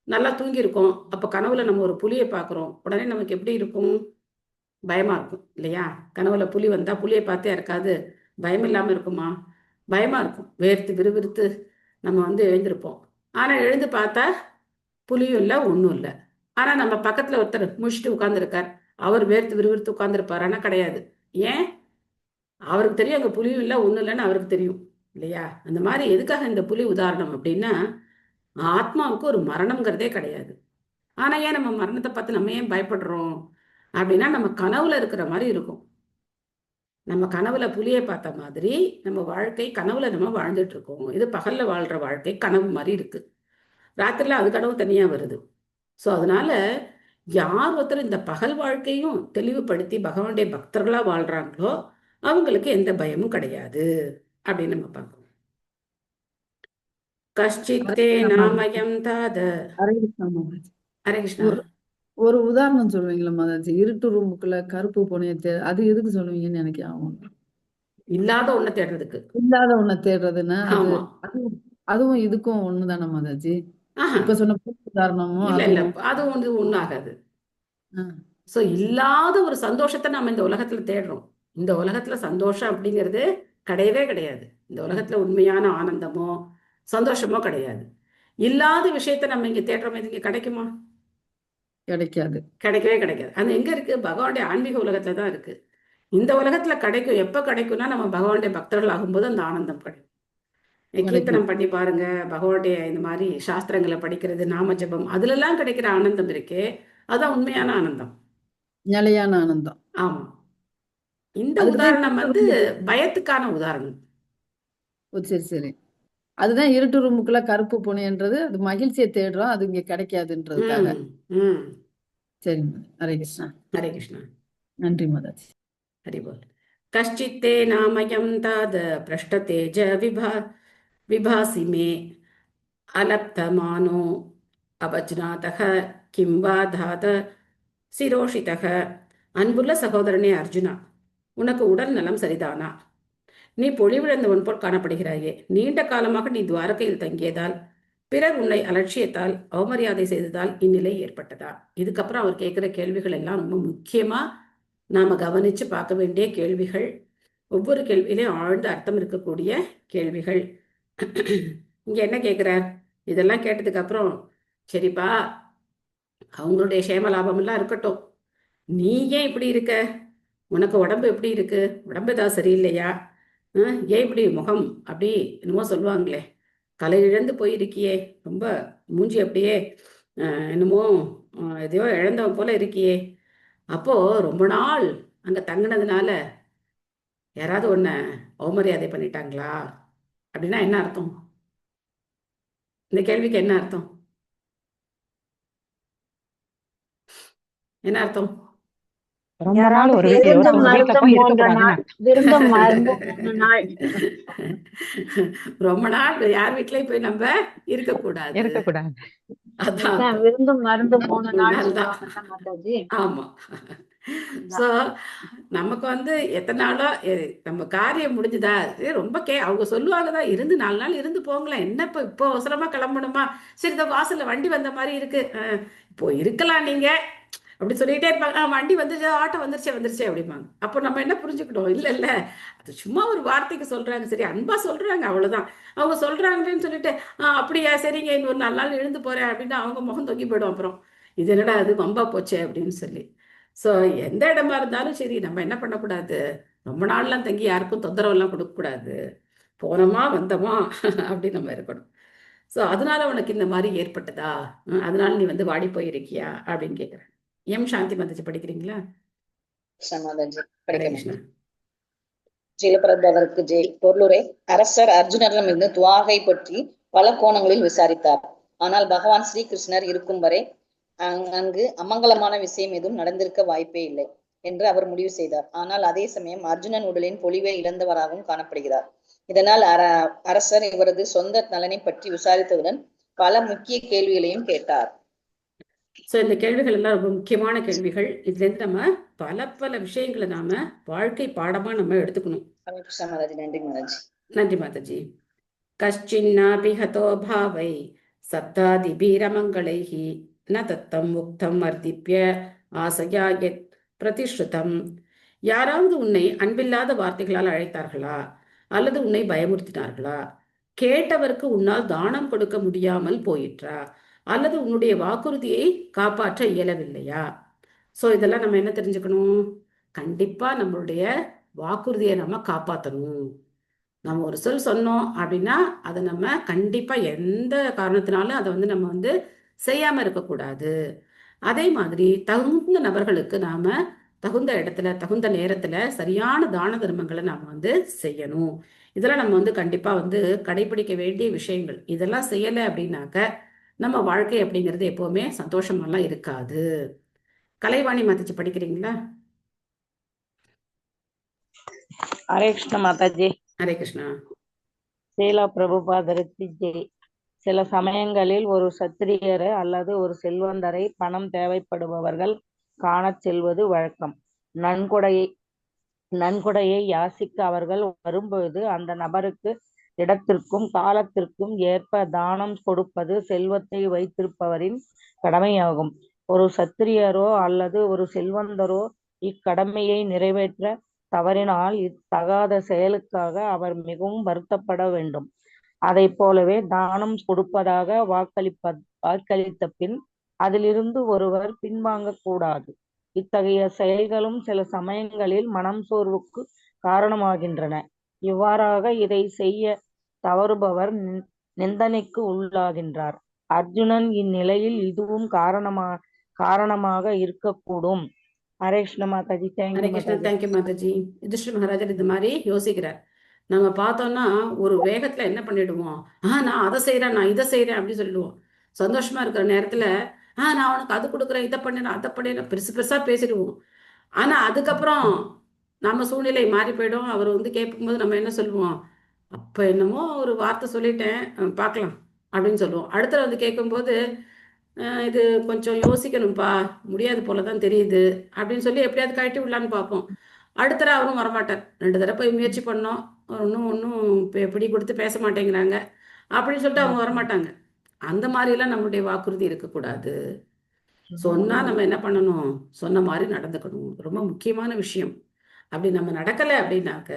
நல்லா தூங்கியிருக்கோம், அப்போ கனவுல நம்ம ஒரு புலியை பார்க்குறோம், உடனே நமக்கு எப்படி இருக்கும்? பயமா இருக்கும் இல்லையா? கனவுல புலி வந்தா புலியை பார்த்தே இருக்காது, பயம் இல்லாம இருக்குமா? பயமா இருக்கும். வேர்த்து விறுவிறுத்து நம்ம வந்து எழுந்திருப்போம். ஆனா எழுந்து பார்த்தா புலியும் இல்லை, ஒன்றும் இல்லை. ஆனா நம்ம பக்கத்துல ஒருத்தர் முழிச்சிட்டு உட்கார்ந்துருக்கார், அவர் வேர்த்து விறுவிறுத்து உட்கார்ந்துருப்பார். ஆனா கிடையாது. ஏன்? அவருக்கு தெரியும் அங்கே புலியும் இல்லை, ஒன்றும் இல்லைன்னு அவருக்கு தெரியும் இல்லையா? அந்த மாதிரி எதுக்காக இந்த புலி உதாரணம் அப்படின்னா, ஆத்மாவுக்கு ஒரு மரணம்ங்கிறதே கிடையாது. ஆனா ஏன் நம்ம மரணத்தை பார்த்து நம்ம ஏன் பயப்படுறோம் அப்படின்னா, நம்ம கனவுல இருக்கிற மாதிரி இருக்கும். நம்ம கனவுல புலியை பார்த்த மாதிரி நம்ம வாழ்க்கை கனவுல நம்ம வாழ்ந்துட்டு இருக்கோம். இது பகல்ல வாழ்ற வாழ்க்கை கனவு மாதிரி இருக்கு. ராத்திரில அது கனவு தனியா வருது. ஸோ அதனால யார் ஒருத்தர் இந்த பகல் வாழ்க்கையும் தெளிவுபடுத்தி பகவானுடைய பக்தர்களா வாழ்றாங்களோ அவங்களுக்கு எந்த பயமும் கிடையாது அப்படின்னு நம்ம பார்க்கணும். கஷ்டித்தே நாமயம் தாத. ஹரே கிருஷ்ணா மாதாஜி. ஹரே கிருஷ்ணா. ஒரு உதாரணம் சொல்லுவீங்களா மாதாஜி? இருட்டு ரூமுக்குள்ள கருப்பு பூனையை அது எதுக்கு சொல்லுவீங்கன்னு எனக்கு ஆகும். இல்லாத ஒண்ணை தேடுறதுக்கு. இல்லாத ஒண்ண தேடுறதுன்னா ஆமா. அதுவும் இதுக்கும் ஒண்ணுதானே மாதாஜி? ஆஹா, இப்ப சொன்ன உதாரணமும் இல்ல இல்ல, அதுவும் அது வந்து ஒண்ணும் ஆகாது. ஆ, ஸோ இல்லாத ஒரு சந்தோஷத்தை நம்ம இந்த உலகத்துல தேடுறோம். இந்த உலகத்துல சந்தோஷம் அப்படிங்கிறது கிடையவே கிடையாது. இந்த உலகத்துல உண்மையான ஆனந்தமோ சந்தோஷமோ கிடையாது. இல்லாத விஷயத்த நம்ம இங்க தேடுறோம், இது இங்க கிடைக்குமா? கிடைக்காது. கிடைக்கவே கிடைக்காது. அது எங்க இருக்கு? பகவானுடைய ஆன்மீக உலகத்துல தான் இருக்கு. இந்த உலகத்துல கிடைக்கும். எப்ப கிடைக்கும்னா நம்ம பகவானுடைய பக்தர்கள் ஆகும்போது அந்த ஆனந்தம் கிடைக்கும். கீர்த்தனம் பண்ணி பாருங்க, பகவானுடைய இந்த மாதிரி சாஸ்திரங்களை படிக்கிறது, நாம ஜபம், அதுல எல்லாம் கிடைக்கிற ஆனந்தம் இருக்கே, அதான் உண்மையான ஆனந்தம். நிலையான ஆனந்தம். ஆமா. இந்த அதுக்குதான் உதாரணம் வந்து பயத்துக்கான உதாரணம். ஓ, சரி சரி. அதுதான் இருட்டு ரூமுக்குள்ள கருப்பு பூனைன்றது, அது மகிழ்ச்சியை தேடுறோம், அது இங்க கிடைக்காதுன்றதுக்காக. சரி ஹரே கிருஷ்ணா. ஹரே கிருஷ்ணா. நன்றி மாதாஜி. ஹரிபோல். கஷ்டித்தே நாமயம் தாத பிரஷ்டதேஜ விபாசி மே அலப்தமானோ அபஜ்நாதக கிம்பா தாத சிரோஷிதக. அன்புள்ள சகோதரனே அர்ஜுனா, உனக்கு உடல் நலம் சரிதானா? நீ பொழிவிழந்தவன் போல் காணப்படுகிறாயே. நீண்ட காலமாக நீ துவாரகையில் தங்கியதால், பிறர் உன்னை அலட்சியத்தால் அவமரியாதை செய்ததால் இந்நிலை ஏற்பட்டதா? இதுக்கப்புறம் அவர் கேட்கிற கேள்விகள் எல்லாம் ரொம்ப முக்கியமா நாம கவனிச்சு பார்க்க வேண்டிய கேள்விகள். ஒவ்வொரு கேள்வியிலையும் ஆழ்ந்த அர்த்தம் இருக்கக்கூடிய கேள்விகள். இங்க என்ன கேட்கிறார்? இதெல்லாம் கேட்டதுக்கு அப்புறம், சரிப்பா, அவங்களுடைய சேம லாபம் எல்லாம் இருக்கட்டும், நீ ஏன் இப்படி இருக்க? உனக்கு உடம்பு எப்படி இருக்கு? உடம்பு ஏதாவது சரியில்லையா? ஏன் இப்படி முகம் அப்படி என்னமோ சொல்லுவாங்களே, கலை இழந்து போயிருக்கியே, ரொம்ப மூஞ்சி அப்படியே என்னமோ எதையோ இழந்தவன் போல இருக்கியே. அப்போ ரொம்ப நாள் அங்க தங்கினதுனால யாராவது உன்னை அவமரியாதை பண்ணிட்டாங்களா அப்படின்னா என்ன அர்த்தம்? இந்த கேள்விக்கு என்ன அர்த்தம்? என்ன அர்த்தம்? ரொம்ப நாள் யாராவது ஒரு விருந்தும் ஒருத்தவங்க வீட்டுல மருந்தும் போய் இருக்க 3 நாள், கூடாதுன்னு விருந்தும் மருந்தும் 3 நாள். ரொம்ப நாள் யார் வீட்லயும் போய் நம்ம இருக்கக்கூடாது. இருக்கக்கூடாது. அதான் அதுதான் அர்த்தம். விருந்தும் மருந்தும் 3 3 நாள் நாள் தான். சொல்லுவாங்கல்ல மாதாஜி. ஆமா. அதான். ஸோ நமக்கு வந்து எத்தனை நாளோ நம்ம காரியம் முடிஞ்சுதா ரொம்ப அவங்க சொல்லுவாங்க தான் இருந்து 4 நாள் இருந்து போங்களேன், என்ன இப்போ அவசரமா கிளம்பணுமா, சரி இந்த வாசல்ல வண்டி வந்த மாதிரி இருக்கு, இப்போ இருக்கலாம் நீங்க அப்படி சொல்லிட்டே இருப்பாங்க. வண்டி வந்துருச்சு, ஆட்டோ வந்துருச்சே அப்படிம்பாங்க. அப்போ நம்ம என்ன புரிஞ்சுக்கணும், இல்ல அது சும்மா ஒரு வார்த்தைக்கு சொல்றாங்க, சரி அன்பா சொல்றாங்க, அவ்வளவுதான். அவங்க சொல்றாங்களேன்னு சொல்லிட்டு அப்படியா சரிங்க இன்னொரு 4 நாள் எழுந்து போறேன் அப்படின்னு அவங்க முகம் தொங்கி போயிடும். அப்புறம் இது என்னடா அது வம்பா போச்சே அப்படின்னு சொல்லி. ஸோ எந்த இடமா இருந்தாலும் சரி நம்ம என்ன பண்ணக்கூடாது, ரொம்ப நாள்லாம் தங்கி யாருக்கும் தொந்தரவெல்லாம் கொடுக்கக்கூடாது. போனோமா வந்தோமா அப்படி நம்ம இருக்கணும். ஸோ அதனால உனக்கு இந்த மாதிரி ஏற்பட்டதா, அதனால நீ வந்து வாடி போயிருக்கியா அப்படின்னு கேட்குறேன். சாந்தி மந்திச்சு படிக்கிறீங்களா? மாதாஜி ஹரே படிக்கிறேன். கிருஷ்ணா. ஜீலபிரபவருக்கு ஜெய். பொருளுரை: அரசர் அர்ஜுனரிடமிருந்து துவாகை பற்றி பல கோணங்களில் விசாரித்தார். ஆனால் பகவான் ஸ்ரீகிருஷ்ணர் இருக்கும் வரை அங்கு அமங்கலமான விஷயம் எதுவும் நடந்திருக்க வாய்ப்பே இல்லை என்று அவர் முடிவு செய்தார். ஆனால் அதே சமயம் அர்ஜுனன் உடலின் பொலிவை இழந்தவராகவும் காணப்படுகிறார். இதனால் அரசர் இவரது சொந்த நலனை பற்றி விசாரித்ததுடன் பல முக்கிய கேள்விகளையும் கேட்டார். ஸோ இந்த கேள்விகள் எல்லாம் ரொம்ப முக்கியமான கேள்விகள். இதுலேருந்து நம்ம பல விஷயங்களை நாம வாழ்க்கை பாடமா நம்ம எடுத்துக்கணும். ஹரே கிருஷ்ணா மாதாஜி. நன்றி மாதாஜி. நன்றி மாதாஜி. கஷ்சின்னாபி ஹதோ பாவை சப்தாதிபீரமங்களைஹி ந தத்தம் முக்தம் வர்த்திப்ய ஆசையா யத் பிரதிஷ்ருதம். யாராவது உன்னை அன்பில்லாத வார்த்தைகளால் அழைத்தார்களா அல்லது உன்னை பயமுறுத்தினார்களா? கேட்டவருக்கு உன்னால் தானம் கொடுக்க முடியாமல் போயிற்றா அல்லது உன்னுடைய வாக்குறுதியை காப்பாற்ற இயலவில்லையா? ஸோ இதெல்லாம் நம்ம என்ன தெரிஞ்சுக்கணும், கண்டிப்பா நம்மளுடைய வாக்குறுதியை நம்ம காப்பாற்றணும். நம்ம ஒரு சொன்னோம் அப்படின்னா அதை நம்ம கண்டிப்பா எந்த காரணத்தினாலும் அதை வந்து நம்ம வந்து செய்யாம இருக்கக்கூடாது. அதே மாதிரி தகுந்த நபர்களுக்கு நாம தகுந்த இடத்துல தகுந்த நேரத்துல சரியான தான தர்மங்களை நாம வந்து செய்யணும். இதெல்லாம் நம்ம வந்து கண்டிப்பா வந்து கடைபிடிக்க வேண்டிய விஷயங்கள். இதெல்லாம் செய்யலை அப்படின்னாக்க நம்ம வாழ்க்கை அப்படிங்கிறது எப்பவுமே சந்தோஷமெல்லாம் இருக்காது. கலைவாணி மாத்திச்சு படிக்கிறீங்களா? ஹரே கிருஷ்ண மாதாஜி. ஹரே கிருஷ்ணா. சீலா பிரபுபாதருக்கு ஜெய். சில சமயங்களில் ஒரு சத்திரியரை அல்லது ஒரு செல்வந்தரை பணம் தேவைப்படுபவர்கள் காணச் செல்வது வழக்கம். நன்கொடையை யாசிக்க அவர்கள் வரும்பொழுது அந்த நபருக்கு இடத்திற்கும் காலத்திற்கும் ஏற்ப தானம் கொடுப்பது செல்வத்தை வைத்திருப்பவரின் கடமையாகும். ஒரு சத்திரியரோ அல்லது ஒரு செல்வந்தரோ இக்கடமையை நிறைவேற்ற தவறினால் இத்தகாத செயலுக்காக அவர் மிகவும் வருத்தப்பட வேண்டும். அதை போலவே தானம் கொடுப்பதாக வாக்களித்த பின் அதிலிருந்து ஒருவர் பின்வாங்க கூடாது. இத்தகைய செயல்களும் சில சமயங்களில் மனம் சோர்வுக்கு காரணமாகின்றன. இவ்வாறாக இதை செய்ய தவறுபவர் நிந்தனைக்கு உள்ளாகின்றார். அர்ஜுனன் இந்நிலையில் இதுவும் காரணமாக இருக்கக்கூடும். ஹரே கிருஷ்ண மாதாஜி. ஹரே கிருஷ்ணா. தேங்க்யூ மாதாஜி. யுதிஷ்டிர மகாராஜர் இந்த மாதிரி யோசிக்கிறார். நம்ம பார்த்தோம்னா ஒரு வேகத்துல என்ன பண்ணிடுவோம், நான் அதை செய்யறேன் நான் இதை செய்யறேன் அப்படின்னு சொல்லிடுவோம். சந்தோஷமா இருக்கிற நேரத்துல நான் அவனுக்கு அது கொடுக்குறேன் இதை பண்ணேன் அதை பண்ணேன் பெருசா பேசிடுவோம். ஆனா அதுக்கப்புறம் நம்ம சூழ்நிலை மாறி போயிடும். அவர் வந்து கேட்கும்போது நம்ம என்ன சொல்லுவோம், அப்ப என்னமோ ஒரு வார்த்தை சொல்லிட்டேன் பார்க்கலாம் அப்படின்னு சொல்லுவோம். அடுத்த வந்து கேட்கும்போது இது கொஞ்சம் யோசிக்கணும்ப்பா, முடியாது போலதான் தெரியுது அப்படின்னு சொல்லி எப்படியாவது கழட்டி விடலான்னு பார்ப்போம். அடுத்த தடவை அவரும் வரமாட்டார். 2 தடவை போய் முயற்சி பண்ணோம், ஒன்றும் பிடி கொடுத்து பேச மாட்டேங்கிறாங்க அப்படின்னு சொல்லிட்டு அவங்க வரமாட்டாங்க. அந்த மாதிரிலாம் நம்மளுடைய வாக்குறுதி இருக்கக்கூடாது. சொன்னா நம்ம என்ன பண்ணணும், சொன்ன மாதிரி நடந்துக்கணும். ரொம்ப முக்கியமான விஷயம். அப்படி நம்ம நடக்கலை அப்படின்னாக்க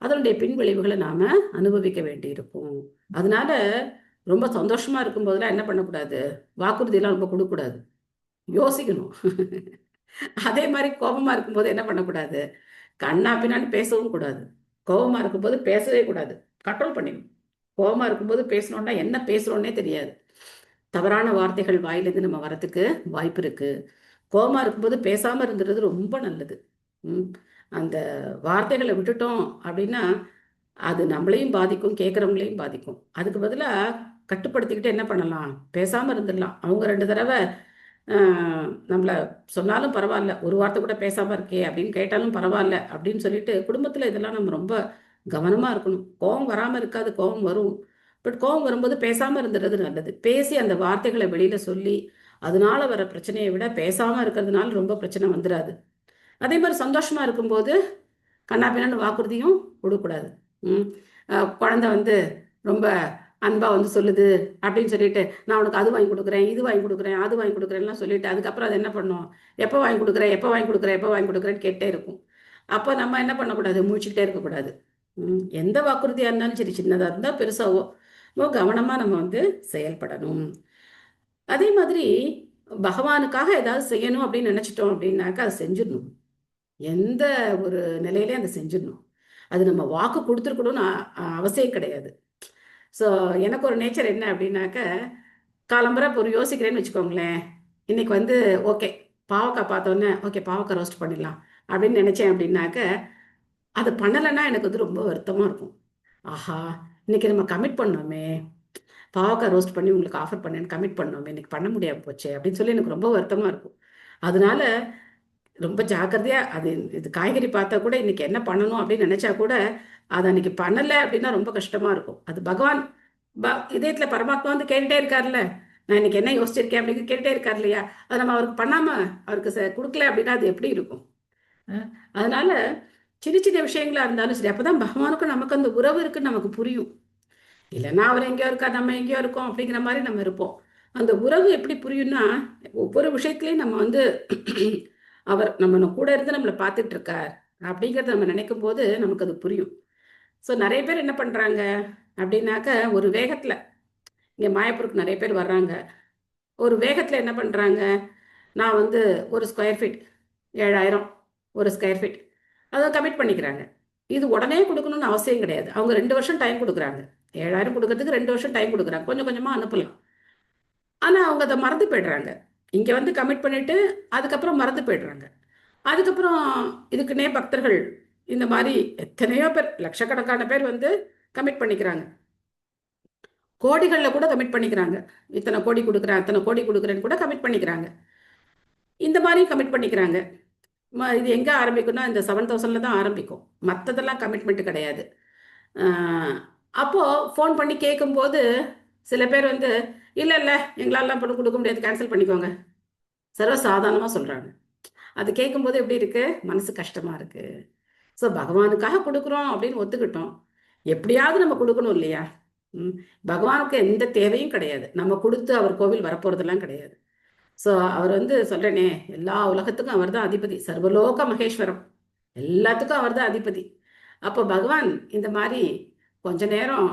அதனுடைய பின் விளைவுகளை நாம அனுபவிக்க வேண்டி இருக்கும். அதனால ரொம்ப சந்தோஷமா இருக்கும்போதெல்லாம் என்ன பண்ணக்கூடாது, வாக்குறுதியெல்லாம் ரொம்ப கொடுக்கக்கூடாது, யோசிக்கணும். அதே மாதிரி கோபமா இருக்கும்போது என்ன பண்ணக்கூடாது, கண்ணா பின்னான்னு பேசவும் கூடாது. கோபமா இருக்கும்போது பேசவே கூடாது, கண்ட்ரோல் பண்ணிக்கணும். கோபமா இருக்கும்போது பேசணும்னா என்ன பேசுறோன்னே தெரியாது. தவறான வார்த்தைகள் வாயிலிருந்து நம்ம வரத்துக்கு வாய்ப்பு இருக்கு. கோபமா இருக்கும்போது பேசாம இருந்துறது ரொம்ப நல்லது. அந்த வார்த்தைகளை விட்டுட்டோம் அப்படின்னா அது நம்மளையும் பாதிக்கும், கேட்குறவங்களையும் பாதிக்கும். அதுக்கு பதிலாக கட்டுப்படுத்திக்கிட்டு என்ன பண்ணலாம், பேசாம இருந்துடலாம். அவங்க 2 தடவை நம்மளை சொன்னாலும் பரவாயில்ல, ஒரு வார்த்தை கூட பேசாமல் இருக்கே அப்படின்னு கேட்டாலும் பரவாயில்ல அப்படின்னு சொல்லிட்டு குடும்பத்தில் இதெல்லாம் நம்ம ரொம்ப கவனமாக இருக்கணும். கோபம் வராமல் இருக்காது, கோபம் வரும். பட் கோபம் வரும்போது பேசாமல் இருந்துடுறது நல்லது. பேசி அந்த வார்த்தைகளை வெளியில் சொல்லி அதனால வர பிரச்சனையை விட பேசாமல் இருக்கிறதுனால ரொம்ப பிரச்சனை வந்துடாது. அதே மாதிரி சந்தோஷமாக இருக்கும்போது கண்ணாபின்னு வாக்குறுதியும் கொடுக்கக்கூடாது. குழந்தை வந்து ரொம்ப அன்பாக வந்து சொல்லுது அப்படின்னு சொல்லிட்டு நான் உனக்கு அது வாங்கி கொடுக்குறேன், இது வாங்கி கொடுக்குறேன், அது வாங்கி கொடுக்குறேன்லாம் சொல்லிட்டு அதுக்கப்புறம் அது என்ன பண்ணும், எப்போ வாங்கி கொடுக்குறேன், எப்போ வாங்கி கொடுக்குறேன், எப்போ வாங்கி கொடுக்குறேன்னு கேட்டே இருக்கும். அப்போ நம்ம என்ன பண்ணக்கூடாது, முழிச்சுக்கிட்டே இருக்கக்கூடாது. எந்த வாக்குறுதியாக இருந்தாலும் சரி, சின்னதாக இருந்தால் பெருசாவோ கவனமாக நம்ம வந்து செயல்படணும். அதே மாதிரி பகவானுக்காக ஏதாவது செய்யணும் அப்படின்னு நினச்சிட்டோம் அப்படின்னாக்கா அதை செஞ்சிடணும். எந்த ஒரு நிலையிலையும் அதை செஞ்சிடணும். அது நம்ம வாக்கு கொடுத்துருக்கணும்னு அவசியம் கிடையாது. ஸோ எனக்கு ஒரு நேச்சர் என்ன அப்படின்னாக்க, காலம்பரை இப்போ ஒரு யோசிக்கிறேன்னு வச்சுக்கோங்களேன், இன்னைக்கு வந்து ஓகே பாவக்காய் பார்த்தோன்னே ஓகே பாவக்காய் ரோஸ்ட் பண்ணிடலாம் அப்படின்னு நினச்சேன் அப்படின்னாக்க, அது பண்ணலைன்னா எனக்கு வந்து ரொம்ப வருத்தமாக இருக்கும். ஆஹா, இன்னைக்கு நம்ம கமிட் பண்ணோமே, பாவக்காய் ரோஸ்ட் பண்ணி உங்களுக்கு ஆஃபர் பண்ணேன்னு கமிட் பண்ணோமே, இன்னைக்கு பண்ண முடியாமல் போச்சு அப்படின்னு சொல்லி எனக்கு ரொம்ப வருத்தமாக இருக்கும். அதனால ரொம்ப ஜாக்கிரதையாக அது இது காய்கறி பார்த்தா கூட இன்னைக்கு என்ன பண்ணணும் அப்படின்னு நினச்சா கூட அதை அன்னைக்கு பண்ணலை அப்படின்னா ரொம்ப கஷ்டமாக இருக்கும். அது பகவான் இதயத்தில் பரமாத்மா வந்து கேட்டுட்டே இருக்காருல்ல, நான் இன்னைக்கு என்ன யோசிச்சிருக்கேன் அப்படின்னு கேட்டுட்டே இருக்காரு இல்லையா. அதை நம்ம அவருக்கு பண்ணாமல் அவருக்கு கொடுக்கல அப்படின்னா அது எப்படி இருக்கும். அதனால சின்ன சின்ன விஷயங்களா இருந்தாலும் சரி, அப்போதான் பகவானுக்கும் நமக்கு அந்த உறவு இருக்குன்னு நமக்கு புரியும். இல்லைன்னா அவர் எங்கேயோ இருக்கா, நம்ம எங்கேயோ இருக்கோம் அப்படிங்கிற மாதிரி நம்ம இருப்போம். அந்த உறவு எப்படி புரியும்னா, ஒவ்வொரு விஷயத்துலையும் நம்ம வந்து அவர் நம்ம கூட இருந்து நம்மளை பார்த்துட்டு இருக்கார் அப்படிங்கிறத நம்ம நினைக்கும் போது நமக்கு அது புரியும். ஸோ நிறைய பேர் என்ன பண்ணுறாங்க அப்படின்னாக்க, ஒரு வேகத்தில் இங்கே மாயப்பூருக்கு நிறைய பேர் வர்றாங்க. ஒரு வேகத்தில் என்ன பண்ணுறாங்க, நான் வந்து ஒரு ஸ்கொயர் ஃபீட் 7,000 ஒரு ஸ்கொயர் ஃபீட் அதை கமிட் பண்ணிக்கிறாங்க. இது உடனே கொடுக்கணும்னு அவசியம் கிடையாது. அவங்க 2 வருஷம் டைம் கொடுக்குறாங்க. 7,000 கொடுக்கறதுக்கு 2 வருஷம் டைம் கொடுக்குறாங்க. கொஞ்சம் கொஞ்சமாக அனுப்பலாம். ஆனால் அவங்க அதை மறந்து போய்டுறாங்க. இங்கே வந்து கமிட் பண்ணிவிட்டு அதுக்கப்புறம் மறந்து போய்டுறாங்க. அதுக்கப்புறம் இதுக்குன்னே பக்தர்கள் இந்த மாதிரி எத்தனையோ பேர், லட்சக்கணக்கான பேர் வந்து கமிட் பண்ணிக்கிறாங்க. கோடிகளில் கூட கமிட் பண்ணிக்கிறாங்க. இத்தனை கோடி கொடுக்குறேன், அத்தனை கோடி கொடுக்குறேன்னு கூட கமிட் பண்ணிக்கிறாங்க. இந்த மாதிரி கமிட் பண்ணிக்கிறாங்க. இது எங்கே ஆரம்பிக்கும்னா இந்த 7,000 தான் ஆரம்பிக்கும். மற்றதெல்லாம் கமிட்மெண்ட் கிடையாது. அப்போது ஃபோன் பண்ணி கேட்கும்போது சில பேர் வந்து இல்லை இல்லை எங்களாலாம் பண்ணி கொடுக்க முடியாது, கேன்சல் பண்ணிக்கோங்க, சர்வசாதாரணமாக சொல்கிறாங்க. அது கேட்கும்போது எப்படி இருக்குது, மனசு கஷ்டமாக இருக்குது. ஸோ பகவானுக்காக கொடுக்குறோம் அப்படின்னு ஒத்துக்கிட்டோம், எப்படியாவது நம்ம கொடுக்கணும் இல்லையா. பகவானுக்கு எந்த தேவையும் கிடையாது, நம்ம கொடுத்து அவர் கோவில் வரப்போகிறதெல்லாம் கிடையாது. ஸோ அவர் வந்து சொல்கிறேனே, எல்லா உலகத்துக்கும் அவர் தான் அதிபதி, சர்வலோக மகேஸ்வரம், எல்லாத்துக்கும் அவர் தான் அதிபதி. அப்போ பகவான் இந்த மாதிரி கொஞ்ச நேரம்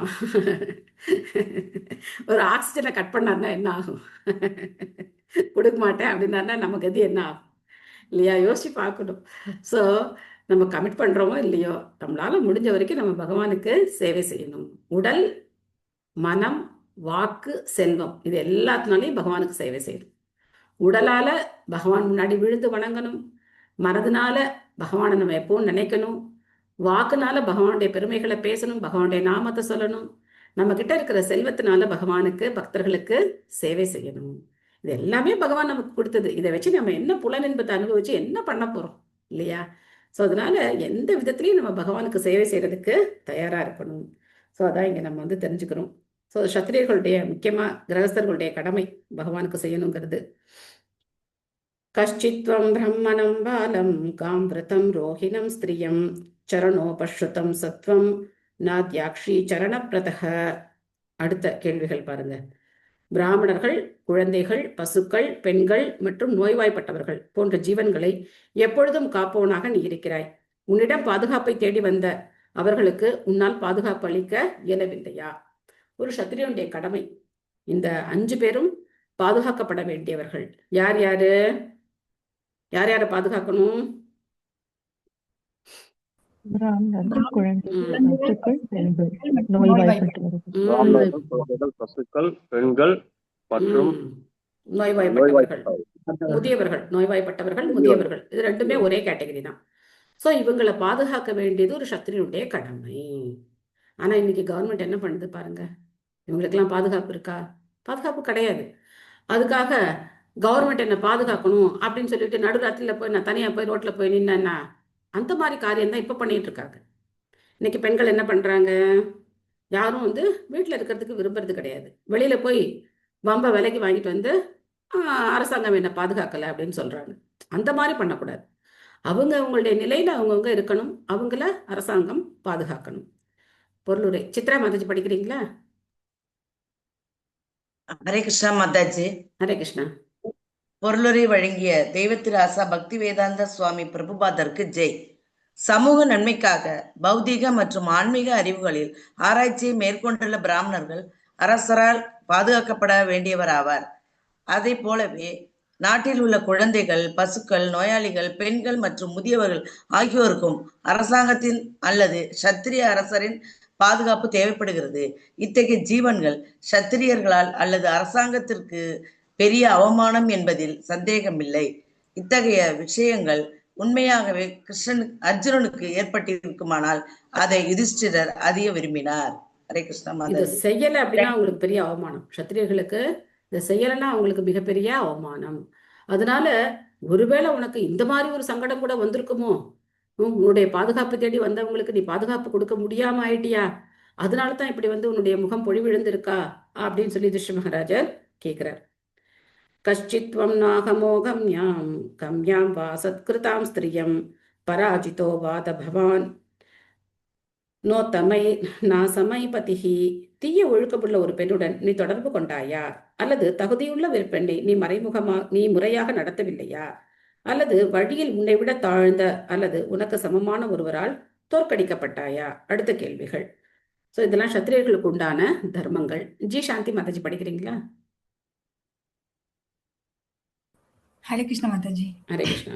ஒரு ஆக்சிஜனை கட் பண்ணார்னா என்ன ஆகும், கொடுக்க மாட்டேன் அப்படின்னாருனா நம்ம கதி என்ன ஆகும் இல்லையா, யோசிச்சு பார்க்கணும். ஸோ நம்ம கமிட் பண்ணுறோமோ இல்லையோ, நம்மளால் முடிஞ்ச வரைக்கும் நம்ம பகவானுக்கு சேவை செய்யணும். உடல், மனம், வாக்கு, செல்வம், இது எல்லாத்தினாலையும் பகவானுக்கு சேவை செய்யணும். உடலால் பகவான் முன்னாடி விழுந்து வணங்கணும், மனதினால பகவானை நம்ம எப்பவும் நினைக்கணும், வாக்குனால பகவானுடைய பெருமைகளை பேசணும், பகவானுடைய நாமத்தை சொல்லணும், நம்ம கிட்ட இருக்கிற செல்வத்தினால பகவானுக்கு, பக்தர்களுக்கு சேவை செய்யணும். இது எல்லாமே பகவான் நமக்கு கொடுத்தது. இதை வச்சு நம்ம என்ன புலனின்பத்தை அனுபவிச்சு என்ன பண்ண போறோம் இல்லையா. ஸோ அதனால எந்த விதத்துலையும் நம்ம பகவானுக்கு சேவை செய்யறதுக்கு தயாரா இருக்கணும். ஸோ அதான் இங்க நம்ம வந்து தெரிஞ்சுக்கிறோம். ஸோ சத்திரியர்களுடைய, முக்கியமா கிரகஸ்தர்களுடைய கடமை பகவானுக்கு செய்யணுங்கிறது. கஷ்டித்வம் பிரம்மணம் பாலம் காம்பிரதம் ரோஹிணம் ஸ்திரியம் சரணோபஸ்ருதம் சத்வம் நாத்யாக்ஷி சரணப்பிரதக. அடுத்த கேள்விகள் பாருங்க. பிராமணர்கள், குழந்தைகள், பசுக்கள், பெண்கள் மற்றும் நோய்வாய்ப்பட்டவர்கள் போன்ற ஜீவன்களை எப்பொழுதும் காப்பவனாக நீ இருக்கிறாய். உன்னிடம் பாதுகாப்பை தேடி வந்த அவர்களுக்கு உன்னால் பாதுகாப்பு அளிக்க இயலவில்லையா? ஒரு சத்திரியனுடைய கடமை. இந்த 5 பேரும் பாதுகாக்கப்பட வேண்டியவர்கள். யார் யாரு, யார் யாரை பாதுகாக்கணும்? பசுக்கள், பெண்கள் மற்றும் நோய்வாய்ப்பட்டவர்கள், முதியவர்கள். நோய்வாய்ப்பட்டவர்கள், முதியவர்கள், இது ரெண்டுமே ஒரே கேட்டகரி தான். ஸோ இவங்களை பாதுகாக்க வேண்டியது ஒரு சத்திரியனுடைய கடமை. ஆனா இன்னைக்கு கவர்மெண்ட் என்ன பண்ணுது பாருங்க, இவங்களுக்கெல்லாம் பாதுகாப்பு இருக்கா? பாதுகாப்பு கிடையாது. அதுக்காக கவர்மெண்ட் என்னை பாதுகாக்கணும் அப்படின்னு சொல்லிட்டு நடுராத்திரியில் போய் நான் தனியாக போய் ரோட்டில் போய் நின்னா அந்த மாதிரி காரியம் தான் இப்போ பண்ணிட்டு இருக்காங்க. இன்னைக்கு பெண்கள் என்ன பண்ணுறாங்க, யாரும் வந்து வீட்டில் இருக்கிறதுக்கு விரும்புறது கிடையாது. வெளியில் போய் வம்ப விலைக்கு வாங்கிட்டு வந்து அரசாங்கம் என்னை பாதுகாக்கலை அப்படின்னு சொல்கிறாங்க. அந்த மாதிரி பண்ணக்கூடாது. அவங்களுடைய நிலையில் அவங்கவுங்க இருக்கணும், அவங்கள அரசாங்கம் பாதுகாக்கணும். பொருளுரை சித்ரா மாதாஜி படிக்கிறீங்களா? ஹரே கிருஷ்ணா மாதாஜி. ஹரே கிருஷ்ணா. பொருளுரை வழங்கிய தெய்வத்திராசா பக்தி வேதாந்த சுவாமி பிரபுபாதருக்கு ஜெய். சமூக நன்மைக்காக பௌதீக மற்றும் ஆன்மீக அறிவுகளில் ஆராய்ச்சியை மேற்கொண்டுள்ள பிராமணர்கள் அரசரால் பாதுகாக்கப்பட வேண்டியவர் ஆவார். அதை போலவே நாட்டில் உள்ள குழந்தைகள், பசுக்கள், நோயாளிகள், பெண்கள் மற்றும் முதியவர்கள் ஆகியோருக்கும் அரசாங்கத்தின் அல்லது சத்திரிய அரசரின் பாதுகாப்பு தேவைப்படுகிறது. இத்தகைய ஜீவன்கள் சத்திரியர்களால் அல்லது அரசாங்கத்திற்கு பெரிய அவமானம் என்பதில் சந்தேகமில்லை. இத்தகைய விஷயங்கள் உண்மையாகவே அர்ஜுனனுக்கு ஏற்பட்டிருக்குமானால் அதை யுதிஷ்டிரர் அதிக விரும்பினார். ஹரே கிருஷ்ணா. இதை செய்யலை அப்படின்னா அவங்களுக்கு பெரிய அவமானம். சத்திரியர்களுக்கு இதை செய்யலைன்னா அவங்களுக்கு மிகப்பெரிய அவமானம். அதனால ஒருவேளை உனக்கு இந்த மாதிரி ஒரு சங்கடம் கூட வந்திருக்குமோ, உன்னுடைய பாதுகாப்பு தேடி வந்தவங்களுக்கு நீ பாதுகாப்பு கொடுக்க முடியாம ஆயிட்டியா, அதனால தான் இப்படி வந்து உன்னுடைய முகம் பொழிவிழுந்திருக்கா அப்படின்னு சொல்லி யுதிஷ்டிர மகாராஜர் கேட்கிறார். கஷ்டித்வம் நாகமோகம் யாம் கம்யாம் வா சத்கிருதாம் ஸ்திரியம் பராஜிதோ வாத பவான் நோ தமை நாசமை பதிஹி. தீய ஒழுக்கமுள்ள ஒரு பெண்ணுடன் நீ தொடர்பு கொண்டாயா, அல்லது தகுதியுள்ள ஒரு பெண்ணை நீ முறையாக நடத்தவில்லையா, அல்லது வழியில் உன்னை விட தாழ்ந்த அல்லது உனக்கு சமமான ஒருவரால் தோற்கடிக்கப்பட்டாயா? அடுத்த கேள்விகள். ஸோ இதெல்லாம் சத்திரியர்களுக்கு உண்டான தர்மங்கள். ஜி சாந்தி மாதாஜி படிக்கிறீங்களா? ஹரே கிருஷ்ணா மாதாஜி. ஹரே கிருஷ்ணா.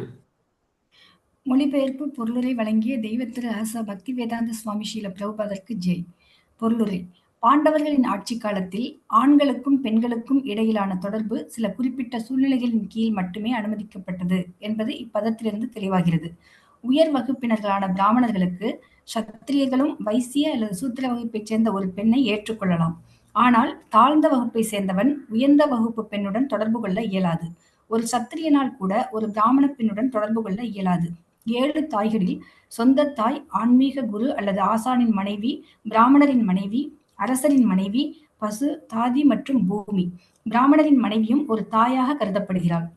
மொழிபெயர்ப்பு பொருளுரை வழங்கிய தெய்வ திரு ஆசா பக்தி வேதாந்த சுவாமி ஸ்ரீல பிரபுபாதருக்கு ஜெய். பொருளுரை. பாண்டவர்களின் ஆட்சி காலத்தில் ஆண்களுக்கும் பெண்களுக்கும் இடையிலான தொடர்பு சில குறிப்பிட்ட சூழ்நிலைகளின் கீழ் மட்டுமே அனுமதிக்கப்பட்டது என்பது இப்பதத்திலிருந்து தெளிவாகிறது. உயர் வகுப்பினர்களான பிராமணர்களுக்கு சத்திரியர்களும் வைசிய அல்லது சூத்திர வகுப்பைச் சேர்ந்த ஒரு பெண்ணை ஏற்றுக்கொள்ளலாம். ஆனால் தாழ்ந்த வகுப்பை சேர்ந்தவன் உயர்ந்த வகுப்பு பெண்ணுடன் தொடர்பு கொள்ள இயலாது. ஒரு சத்திரியனால் கூட ஒரு பிராமண பெண்ணுடன் தொடர்பு கொள்ள இயலாது. 7 தாய்களில் சொந்த தாய், ஆன்மீக குரு அல்லது ஆசானின் மனைவி, பிராமணரின் மனைவி, அரசரின் மனைவி, பசு, தாதி மற்றும் பூமி. பிராமணரின் மனைவியும் ஒரு தாயாக கருதப்படுகிறாள்.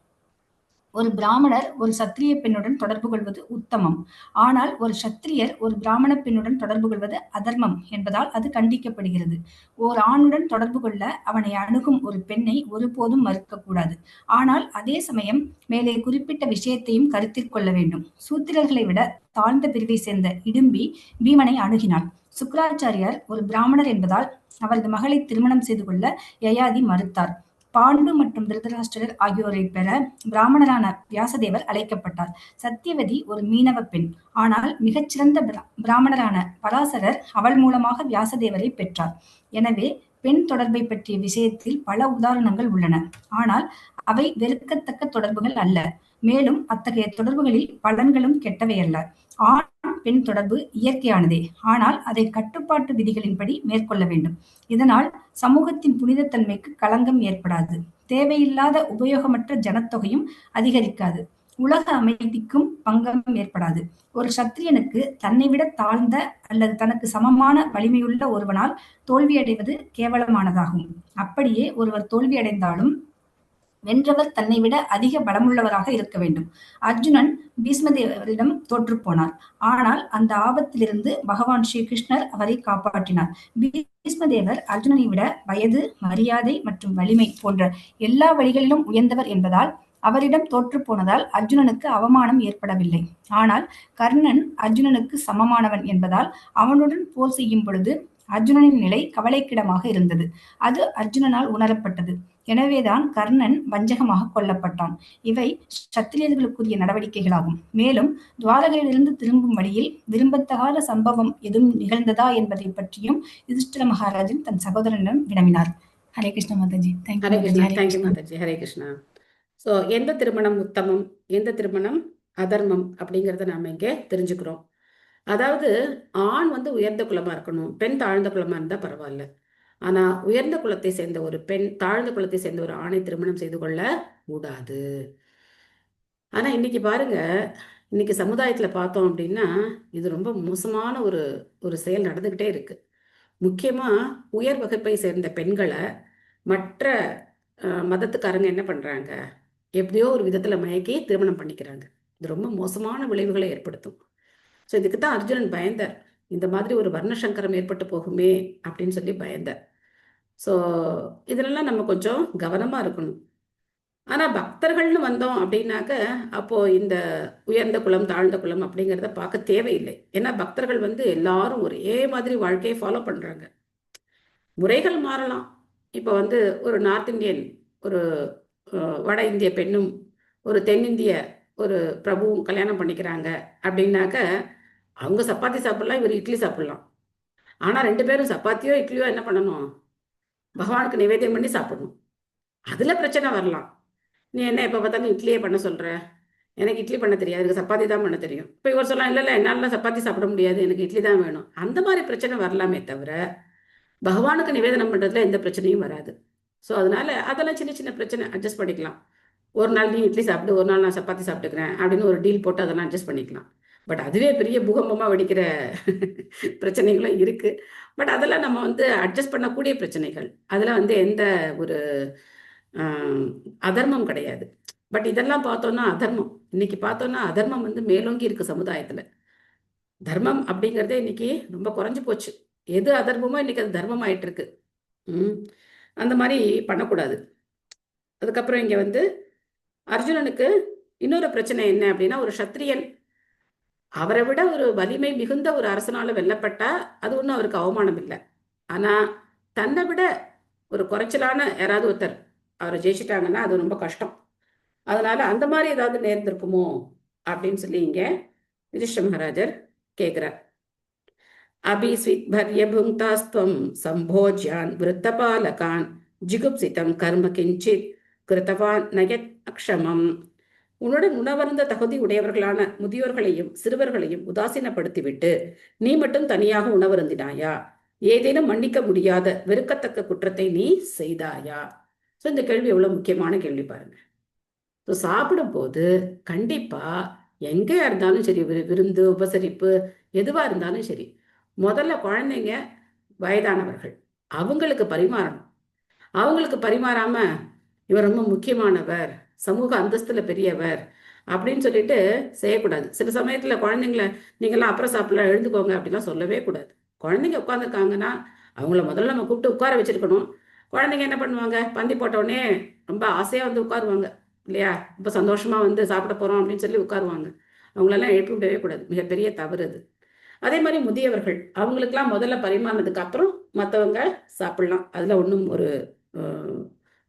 ஒரு பிராமணர் ஒரு சத்திரிய பெண்ணுடன் தொடர்பு கொள்வது உத்தமம். ஆனால் ஒரு சத்திரியர் ஒரு பிராமண பெண்ணுடன் தொடர்பு கொள்வது அதர்மம் என்பதால் அது கண்டிக்கப்படுகிறது. ஓர் ஆணுடன் தொடர்பு கொள்ள அவனை அணுகும் ஒரு பெண்ணை ஒருபோதும் மறுக்கக்கூடாது. ஆனால் அதே சமயம் மேலே குறிப்பிட்ட விஷயத்தையும் கருத்தில் கொள்ள வேண்டும். சூத்திரர்களை விட தாழ்ந்த பிரிவை சேர்ந்த இடும்பி பீமனை அணுகினாள். சுக்ராச்சாரியார் ஒரு பிராமணர் என்பதால் அவரது மகளை திருமணம் செய்து கொள்ள யயாதி மறுத்தார். பாண்டு மற்றும் திருதராஷ்டிரர் ஆகியோரை பெற பிராமணரான வியாசதேவர் அழைக்கப்பட்டார். சத்தியவதி ஒரு மீனவ பெண். ஆனால் மிகச்சிறந்த பிராமணரான பராசரர் அவள் மூலமாக வியாசதேவரை பெற்றார். எனவே பெண் தொடர்பை பற்றிய விஷயத்தில் பல உதாரணங்கள் உள்ளன. ஆனால் அவை வெறுக்கத்தக்க தொடர்புகள் அல்ல. மேலும் அத்தகைய தொடர்புகளில் பலன்களும் கெட்டவை அல்ல. ஆண் பெண் தொடர்பு இயற்கையானதே. ஆனால் அதை கட்டுப்பாட்டு விதிகளின்படி மேற்கொள்ள வேண்டும். இதனால் சமூகத்தின் புனிதத்தன்மைக்கு களங்கம் ஏற்படாது. தேவையில்லாத உபயோகமற்ற ஜனத்தொகையும் அதிகரிக்காது. உலக அமைதிக்கும் பங்கம் ஏற்படாது. ஒரு சத்திரியனுக்கு தன்னை விட தாழ்ந்த அல்லது தனக்கு சமமான வலிமையுள்ள ஒருவனால் தோல்வியடைவது கேவலமானதாகும். அப்படியே ஒருவர் தோல்வியடைந்தாலும் வென்றவர் தன்னை விட அதிக பலமுள்ளவராக இருக்க வேண்டும். அர்ஜுனன் பீஷ்மதேவரிடம் தோற்று போனார். ஆனால் அந்த ஆபத்திலிருந்து பகவான் ஸ்ரீ கிருஷ்ணர் அவரை காப்பாற்றினார். பீஷ்மதேவர் அர்ஜுனனை விட வயது, மரியாதை மற்றும் வலிமை போன்ற எல்லா வழிகளிலும் உயர்ந்தவர் என்பதால் அவரிடம் தோற்று போனதால் அர்ஜுனனுக்கு அவமானம் ஏற்படவில்லை. ஆனால் கர்ணன் அர்ஜுனனுக்கு சமமானவன் என்பதால் அவனுடன் போர் செய்யும் பொழுது அர்ஜுனனின் நிலை கவலைக்கிடமாக இருந்தது. அது அர்ஜுனனால் உணரப்பட்டது. எனவேதான் கர்ணன் வஞ்சகமாக கொல்லப்பட்டான். இவை சத்திரியர்களுக்குரிய நடவடிக்கைகளாகும். மேலும் துவாரகையிலிருந்து திரும்பும் வழியில் விரும்பத்தகாத சம்பவம் எதுவும் நிகழ்ந்ததா என்பதை பற்றியும் யுதிஷ்டிர மகாராஜன் தன் சகோதரனிடம் வினவினார். ஹரே கிருஷ்ண மாதாஜி. ஹரே கிருஷ்ணா. தேங்க்யூ மாதாஜி. ஹரே கிருஷ்ணா. ஸோ எந்த திருமணம் உத்தமம், எந்த திருமணம் அதர்மம் அப்படிங்கிறத நாம இங்கே தெரிஞ்சுக்கிறோம். அதாவது ஆண் வந்து உயர்ந்த குலமா இருக்கணும், பெண் தாழ்ந்த குலமா இருந்தா பரவாயில்ல. ஆனா உயர்ந்த குலத்தை சேர்ந்த ஒரு பெண் தாழ்ந்த குலத்தை சேர்ந்த ஒரு ஆணை திருமணம் செய்து கொள்ள கூடாது. ஆனா இன்னைக்கு பாருங்க, இன்னைக்கு சமுதாயத்துல பார்த்தோம் அப்படின்னா இது ரொம்ப மோசமான ஒரு ஒரு செயல் நடந்துகிட்டே இருக்கு. முக்கியமா உயர் வகுப்பை சேர்ந்த பெண்களை மற்ற மதத்துக்காரங்க என்ன பண்றாங்க, எப்படியோ ஒரு விதத்துல மயக்கி திருமணம் பண்ணிக்கிறாங்க. இது ரொம்ப மோசமான விளைவுகளை ஏற்படுத்தும். ஸோ இதுக்கு தான் அர்ஜுனன் பயந்தார். இந்த மாதிரி ஒரு வர்ணசங்கரம் ஏற்பட்டு போகுமே அப்படின்னு சொல்லி பயந்தார். ஸோ இதுலெல்லாம் நம்ம கொஞ்சம் கவனமா இருக்கணும். ஆனா பக்தர்கள்னு வந்தோம் அப்படின்னாக்க அப்போ இந்த உயர்ந்த குலம் தாழ்ந்த குலம் அப்படிங்கிறத பார்க்க தேவையில்லை. ஏன்னா பக்தர்கள் வந்து எல்லாரும் ஒரே மாதிரி வாழ்க்கையை ஃபாலோ பண்றாங்க. முறைகள் மாறலாம். இப்போ வந்து ஒரு நார்த் இந்தியன் ஒரு வட இந்திய பெண்ணும் ஒரு தென்னிந்திய ஒரு பிரபுவும் கல்யாணம் பண்ணிக்கிறாங்க அப்படின்னாக்க அவங்க சப்பாத்தி சாப்பிடலாம், இவர் இட்லி சாப்பிடலாம். ஆனா 2 பேரும் சப்பாத்தியோ இட்லியோ என்ன பண்ணணும், பகவானுக்கு நிவேத்தியம் பண்ணி சாப்பிடணும். அதுல பிரச்சனை வரலாம். நீ என்ன எப்போ பார்த்தாலும் இட்லியே பண்ண சொல்ற, எனக்கு இட்லி பண்ண தெரியாது, எனக்கு சப்பாத்தி தான் பண்ண தெரியும். இப்போ இவர் சொல்லலாம், இல்லை இல்லை என்னால் சப்பாத்தி சாப்பிட முடியாது, எனக்கு இட்லி தான் வேணும். அந்த மாதிரி பிரச்சனை வரலாமே தவிர பகவானுக்கு நிவேதனம் பண்ணுறதுல எந்த பிரச்சனையும் வராது. ஸோ அதனால அதெல்லாம் சின்ன சின்ன பிரச்சனை அட்ஜஸ்ட் பண்ணிக்கலாம். ஒரு நாள் நீ இட்லி சாப்பிட்டு ஒரு நாள் நான் சப்பாத்தி சாப்பிட்டுக்கிறேன் அப்படின்னு ஒரு டீல் போட்டு அதெல்லாம் அட்ஜஸ்ட் பண்ணிக்கலாம். பட் அதுவே பெரிய பூகம்பமாக வெடிக்கிற பிரச்சனைகளும் இருக்குது. பட் அதெல்லாம் நம்ம வந்து அட்ஜஸ்ட் பண்ணக்கூடிய பிரச்சனைகள். அதில் வந்து எந்த ஒரு அதர்மம் கிடையாது. பட் இதெல்லாம் பார்த்தோன்னா அதர்மம். இன்னைக்கு பார்த்தோன்னா அதர்மம் வந்து மேலோங்கி இருக்கு சமுதாயத்தில். தர்மம் அப்படிங்கிறதே இன்னைக்கு ரொம்ப குறைஞ்சு போச்சு. எது அதர்மமோ இன்னைக்கு அது தர்மம் ஆயிட்டு இருக்கு. அந்த மாதிரி பண்ணக்கூடாது. அதுக்கப்புறம் இங்கே வந்து அர்ஜுனனுக்கு இன்னொரு பிரச்சனை என்ன அப்படின்னா, ஒரு சத்திரியன் அவரை விட ஒரு வலிமை மிகுந்த ஒரு அரசனால வெல்லப்பட்டா அது ஒன்றும் அவருக்கு அவமானம் இல்லை. ஆனால் தன்னை விட ஒரு குறைச்சலான யாராவது ஒருத்தர் அவரை ஜெயிச்சிட்டாங்கன்னா அது ரொம்ப கஷ்டம். அதனால அந்த மாதிரி ஏதாவது நேர்ந்திருக்குமோ அப்படின்னு சொல்லி இங்க யுதிஷ்டிர மகாராஜர் கேட்கிறார். அபிஸ்வித்பர்ய புங்தாஸ்துவம் சம்போஜ்யான் விருத்தபாலகான் ஜிகுப்சிதம் கர்ம கிஞ்சித் கிருத்தவான் நயத் அக்ஷமம். உன்னுடன் உணவருந்த தகுதி உடையவர்களான முதியோர்களையும் சிறுவர்களையும் உதாசீனப்படுத்திவிட்டு நீ மட்டும் தனியாக உணவருந்தினாயா? ஏதேனும் மன்னிக்க முடியாத வெறுக்கத்தக்க குற்றத்தை நீ செய்தாயா? ஸோ இந்த கேள்வி எவ்வளவு முக்கியமான கேள்வி பாருங்க. ஸோ சாப்பிடும் போது கண்டிப்பா எங்கேயா இருந்தாலும் சரி, விருந்து உபசரிப்பு எதுவா இருந்தாலும் சரி, முதல்ல குழந்தைங்க வயதானவர்கள் அவங்களுக்கு பரிமாறணும். அவங்களுக்கு பரிமாறாம இவர் ரொம்ப முக்கியமானவர், சமூக அந்தஸ்துல பெரியவர் அப்படின்னு சொல்லிட்டு செய்யக்கூடாது. சில சமயத்துல குழந்தைங்கள நீங்களாம் அப்புறம் சாப்பிடலாம் எழுந்துக்கோங்க அப்படிலாம் சொல்லவே கூடாது. குழந்தைங்க உட்காந்துருக்காங்கன்னா அவங்கள முதல்ல நம்ம கூப்பிட்டு உட்கார வச்சிருக்கணும். குழந்தைங்க என்ன பண்ணுவாங்க, பந்தி போட்டோடனே ரொம்ப ஆசையா வந்து உட்காருவாங்க இல்லையா, ரொம்ப சந்தோஷமா வந்து சாப்பிட போறோம் அப்படின்னு சொல்லி உட்காருவாங்க. அவங்களெல்லாம் எழுப்பி விடவே கூடாது, மிகப்பெரிய தவறு அது. அதே மாதிரி முதியவர்கள் அவங்களுக்கெல்லாம் முதல்ல பரிமாறினதுக்கு அப்புறம் மற்றவங்க சாப்பிடலாம். அதுல ஒன்றும் ஒரு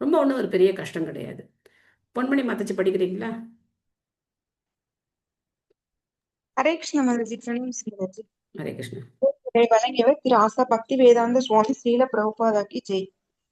ரொம்ப ஒன்றும் ஒரு பெரிய கஷ்டம் கிடையாது. பொன்மணி மாத்தச்சு படிக்கிறீங்களா? ஹரே கிருஷ்ண மாதாஜி. பிரணாம் ஸ்ரீமாதாஜி. ஹரே கிருஷ்ணா. வழங்கியவர் திரு ஆசா பக்தி வேதாந்த சுவாமி ஸ்ரீல பிரபுபாதாக்கி ஜெய்.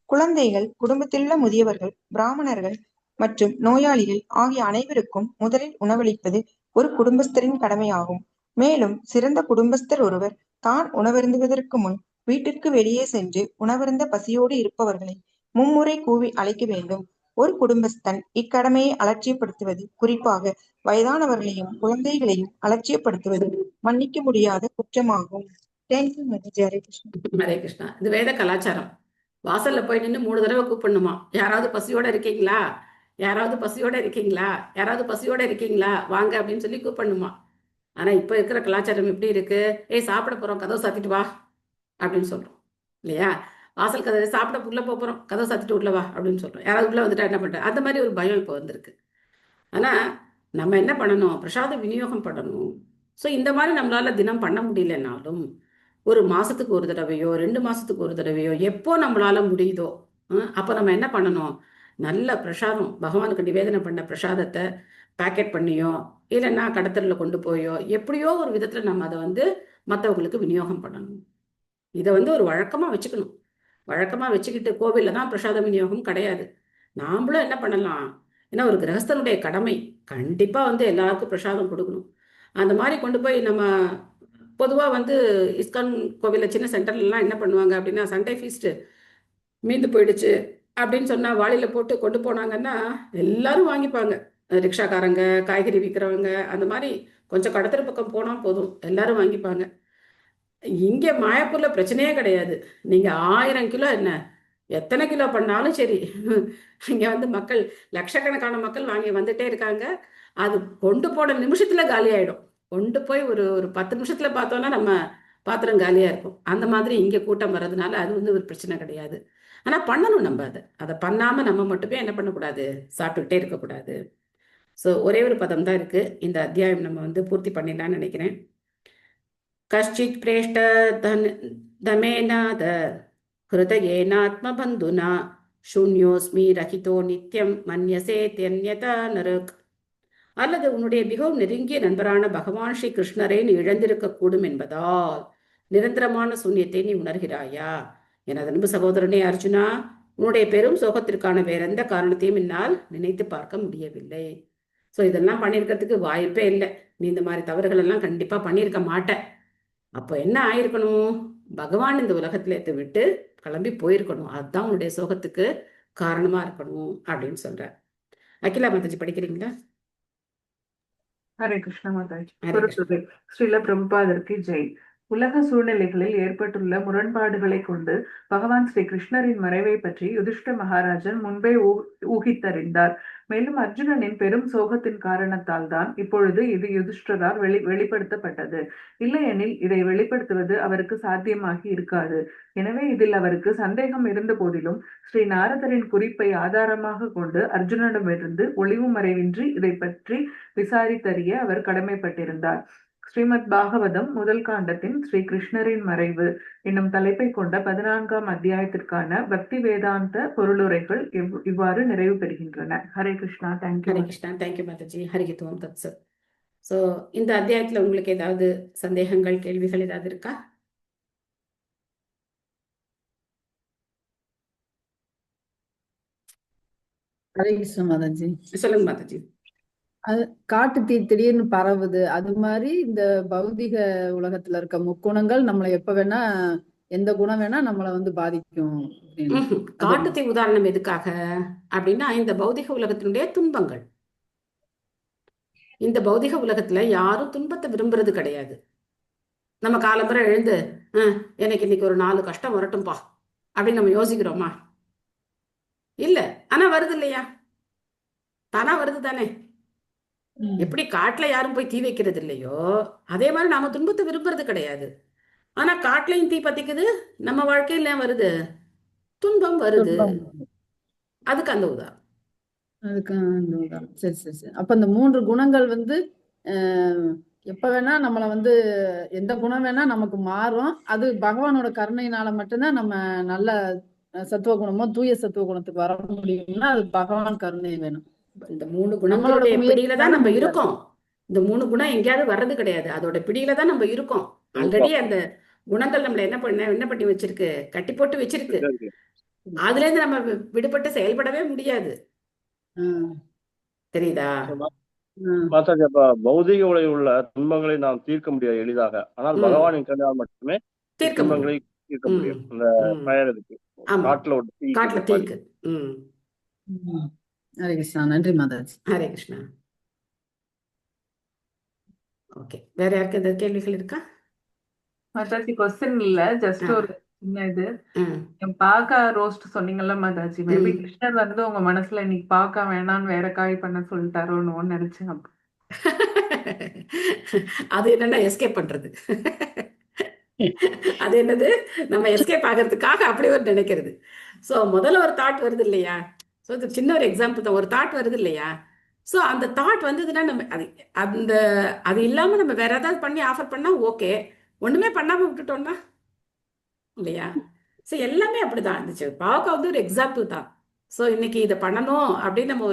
குழந்தைகள், குடும்பத்திலுள்ள முதியவர்கள், பிராமணர்கள் மற்றும் நோயாளிகள் ஆகிய அனைவருக்கும் முதலில் உணவளிப்பது ஒரு குடும்பஸ்தரின் கடமையாகும். மேலும் சிறந்த குடும்பஸ்தர் ஒருவர் தான் உணவருந்துவதற்கு முன் வீட்டிற்கு வெளியே சென்று உணவருந்த பசியோடு இருப்பவர்களை மும்முறை கூவி அழைக்க வேண்டும். ஒரு குடும்பஸ்தன் இக்கடமையை அலட்சியப்படுத்துவது, குறிப்பாக வயதானவர்களையும் குழந்தைகளையும் அலட்சியப்படுத்துவது மன்னிக்க முடியாத குற்றமாகும். தேங்க்யூ மாதாஜி. ஹரே கிருஷ்ணா. ஹரே கிருஷ்ணா. இது வேத கலாச்சாரம். வாசல்ல போய் நின்று 3 தடவை கூப்பிடணுமா, யாராவது பசியோட இருக்கீங்களா, யாராவது பசியோட இருக்கீங்களா, யாராவது பசியோட இருக்கீங்களா, வாங்க அப்படின்னு சொல்லி கூப்பிடணுமா. ஆனா இப்ப இருக்கிற கலாச்சாரம் எப்படி இருக்கு, ஏய் சாப்பிட போறோம் கதவை சாத்திட்டு வா அப்படின்னு சொல்றோம் இல்லையா. வாசல் கதவை சாப்பிட உள்ள போறோம், கதவை சாத்திட்டு உள்ள வா அப்படின்னு சொல்றோம். யாராவது உள்ள வந்துட்டா என்ன பண்ற, அந்த மாதிரி ஒரு பயம் இப்போ வந்திருக்கு. ஆனா நம்ம என்ன பண்ணணும், பிரசாத விநியோகம் பண்ணணும். ஸோ இந்த மாதிரி நம்மளால தினம் பண்ண முடியலனாலும் ஒரு மாசத்துக்கு ஒரு தடவையோ 2 மாசத்துக்கு ஒரு தடவையோ எப்போ நம்மளால முடியுதோ அப்போ நம்ம என்ன பண்ணணும், நல்ல பிரசாதம் பகவானுக்கு நிவேதனம் பண்ண பிரசாதத்தை பேக்கெட் பண்ணியோ இல்லைன்னா கடத்தலில் கொண்டு போயோ எப்படியோ ஒரு விதத்தில் நம்ம அதை வந்து மற்றவங்களுக்கு விநியோகம் பண்ணணும். இதை வந்து ஒரு வழக்கமாக வச்சுக்கணும். வழக்கமாக வச்சுக்கிட்டு கோவிலில் தான் பிரசாத விநியோகம் கிடையாது, நாமளும் என்ன பண்ணலாம், ஏன்னா ஒரு கிரகஸ்தனுடைய கடமை கண்டிப்பாக வந்து எல்லாருக்கும் பிரசாதம் கொடுக்கணும். அந்த மாதிரி கொண்டு போய் நம்ம பொதுவாக வந்து இஸ்கான் கோவிலில் சின்ன சென்டர்லாம் என்ன பண்ணுவாங்க அப்படின்னா, சண்டே ஃபீஸ்ட்டு மீந்து போயிடுச்சு அப்படின்னு சொன்னா வாளியில போட்டு கொண்டு போனாங்கன்னா எல்லாரும் வாங்கிப்பாங்க. ரிக்ஷாக்காரங்க, காய்கறி விற்கிறவங்க, அந்த மாதிரி கொஞ்சம் கடத்தர பக்கம் போனா போதும், எல்லாரும் வாங்கிப்பாங்க. இங்க மாயாப்பூர்ல பிரச்சனையே கிடையாது. நீங்க 1000 கிலோ என்ன, எத்தனை கிலோ பண்ணாலும் சரி, இங்க வந்து மக்கள், லட்சக்கணக்கான மக்கள் வாங்கி வந்துட்டே இருக்காங்க. அது கொண்டு போன நிமிஷத்துல காலி ஆயிடும். கொண்டு போய் ஒரு ஒரு 10 நிமிஷத்துல பார்த்தோம்னா நம்ம பாத்திரம் காலியா இருக்கும். அந்த மாதிரி இங்க கூட்டம் வர்றதுனால அது வந்து ஒரு பிரச்சனை கிடையாது. ஆனா பண்ணணும் நம்ம அதை பண்ணாம நம்ம மட்டுமே என்ன பண்ணக்கூடாது, சாப்பிட்டுக்கிட்டே இருக்கக்கூடாது. ஸோ ஒரே ஒரு பதம் தான் இருக்கு. இந்த அத்தியாயம் நம்ம வந்து பூர்த்தி பண்ணிடலாம்னு நினைக்கிறேன். கஷ்டித் பிரேஷ்ட தமேனாத ஹிருதயேனாத்மபந்துனா சூன்யோஸ்மி ரஹிதோ நித்யம் மன்யசே தென்யதா நரக். அல்லது உன்னுடைய மிகவும் நெருங்கிய நண்பரான பகவான் ஸ்ரீ கிருஷ்ணரை நீ இழந்திருக்கக்கூடும் என்பதால் நிரந்தரமான சூன்யத்தை நீ உணர்கிறாயா? எனது அன்பு சகோதரனே அர்ஜுனா, உன்னுடைய பெரும் சோகத்திற்கான வேற எந்த காரணத்தையும் என்னால் நினைத்து பார்க்க முடியவில்லை. ஸோ இதெல்லாம் பண்ணியிருக்கிறதுக்கு வாய்ப்பே இல்லை. நீ இந்த மாதிரி தவறுகள் எல்லாம் கண்டிப்பா பண்ணியிருக்க மாட்ட. அப்போ என்ன ஆயிருக்கணும்? பகவான் இந்த உலகத்துல விட்டு கிளம்பி போயிருக்கணும். அதுதான் உன்னுடைய சோகத்துக்கு காரணமா இருக்கணும் அப்படின்னு சொல்ற. அகிலா மாதாஜி படிக்கிறீங்களா? ஹரே கிருஷ்ண மாதாஜி. ஸ்ரீல பிரபுபாதருக்கு ஜெய். உலக சூழ்நிலைகளில் ஏற்பட்டுள்ள முரண்பாடுகளை கொண்டு பகவான் ஸ்ரீ கிருஷ்ணரின் மறைவை பற்றி யுதிஷ்ட மகாராஜன் முன்பே ஊகித்தறிந்தார். மேலும் அர்ஜுனனின் பெரும் சோகத்தின் காரணத்தால் தான் இப்பொழுது இது யுதிஷ்டரால் வெளிப்படுத்தப்பட்டது. இல்லையெனில் இதை வெளிப்படுத்துவது அவருக்கு சாத்தியமாகி இருக்காது. எனவே இதில் அவருக்கு சந்தேகம் இருந்த போதிலும் ஸ்ரீ நாரதரின் குறிப்பை ஆதாரமாக கொண்டு அர்ஜுனனிடமிருந்து ஒளிவு மறைவின்றி இதை பற்றி விசாரித்தறிய அவர் கடமைப்பட்டிருந்தார். ஸ்ரீமத் பாகவதம் முதல் காண்டத்தின் ஸ்ரீ கிருஷ்ணரின் மறைவு என்னும் தலைப்பை கொண்ட 14ஆம் அத்தியாயத்திற்கான பக்தி வேதாந்த பொருளுரைகள் இவ்வாறு நிறைவு பெறுகின்றன. ஹரே கிருஷ்ணா. தேங்க்யூ. ஹரே கிருஷ்ணா. தேங்க்யூ மாதாஜி. ஹரிகித்துவம் தத்சத். ஸோ இந்த அத்தியாயத்துல உங்களுக்கு ஏதாவது சந்தேகங்கள், கேள்விகள் ஏதாவது இருக்கா? ஹரே கிருஷ்ண மாதாஜி. சொல்லுங்க மாதாஜி. அது காட்டு தீ திடீர்னு பரவுது, அது மாதிரி இந்த பௌதிக உலகத்துல இருக்க முக்குணங்கள் நம்மளை எப்ப வேணா, எந்த குணம் வேணா நம்மளை வந்து பாதிக்கும். காட்டு தீ உதாரணம் எதுக்காக அப்படின்னா, இந்த பௌதிக உலகத்தினுடைய துன்பங்கள். இந்த பௌதிக உலகத்துல யாரும் துன்பத்தை விரும்புறது கிடையாது. நம்ம காலம்புற எழுந்து எனக்கு இன்னைக்கு ஒரு 4 கஷ்டம் வரட்டும்பா அப்படின்னு நம்ம யோசிக்கிறோமா? இல்ல. ஆனா வருது இல்லையா? தானா வருது தானே. எப்படி காட்டுல யாரும் போய் தீ வைக்கிறது இல்லையோ, அதே மாதிரி நாம துன்பத்தை விரும்புறது கிடையாது. ஆனா காட்டுலயும் தீ பத்திக்குது, நம்ம வாழ்க்கையில வருது, துன்பம் வருது. அதுக்கு அந்த உதாரணம். சரி சரி சரி. அப்ப இந்த 3 குணங்கள் வந்து எப்ப வேணா நம்மள வந்து, எந்த குணம் வேணா நமக்கு மாறும். அது பகவானோட கருணையினால மட்டும்தான் நம்ம நல்ல சத்துவ குணமோ தூய சத்துவ குணத்துக்கு வர முடியும்னா அது பகவான் கருணை வேணும். இந்த 3 குணங்களுடைய பிடியில தான் நம்ம இருக்கோம். இந்த 3 குணம் எங்கேயாவது வர்றது கிடையாது. அதோட பிடியில தான் நம்ம இருக்கோம். ஆல்ரெடி அந்த குணங்கள் நம்மள என்ன பண்ணி வச்சிருக்கு, கட்டி போட்டு வச்சிருக்கு. அதுல இருந்து நம்ம விடுபட்டு செயல்படவே முடியாது. தெரியுதா மாதாஜி? அப்ப பௌதிக உலகில் உள்ள துன்பங்களை நாம் தீர்க்க முடியாது எளிதாக. ஆனால் பகவானின் கருணையால் மட்டுமே துன்பங்களை தீர்க்க முடியும். அந்த பயனுக்கு காட்டுல தீர்க்கு. ஹரே கிருஷ்ணா. நன்றி மாதாஜி. ஹரே கிருஷ்ணா. ஓகே, வேற யாருக்கு ஏதாவது கேள்விகள் இருக்கா? மாதாஜி கொஸ்டின் இல்ல, ஜஸ்ட் ஒரு சின்ன இது. பாக்கா ரோஸ்ட் சொன்னீங்கல்ல மாதாஜி, மேபி கிருஷ்ணர் வந்து உங்க மனசுல இன்னைக்கு பாக்க வேணாம்னு வேற காய் பண்ண சொல்லிட்டாரோன்னு நினைச்சேன். அது என்னன்னா எஸ்கேப் பண்றது. அது என்னது, நம்ம எஸ்கேப் ஆகிறதுக்காக அப்படி ஒரு நினைக்கிறது. ஸோ முதல்ல ஒரு தாட் வருது இல்லையா? ஸோ இது சின்ன ஒரு எக்ஸாம்பிள் தான். ஒரு தாட் வருது இல்லையா? ஸோ அந்த தாட் வந்ததுன்னா நம்ம அது இல்லாமல் நம்ம வேற ஏதாவது பண்ணி ஆஃபர் பண்ணால் ஓகே. ஒன்றுமே பண்ணாமல் விட்டுட்டோம்னா இல்லையா? ஸோ எல்லாமே அப்படிதான் இருந்துச்சு. பாவக்கா வந்து ஒரு எக்ஸாம்பிள் தான். ஸோ இன்னைக்கு இதை பண்ணணும் அப்படின்னு நம்ம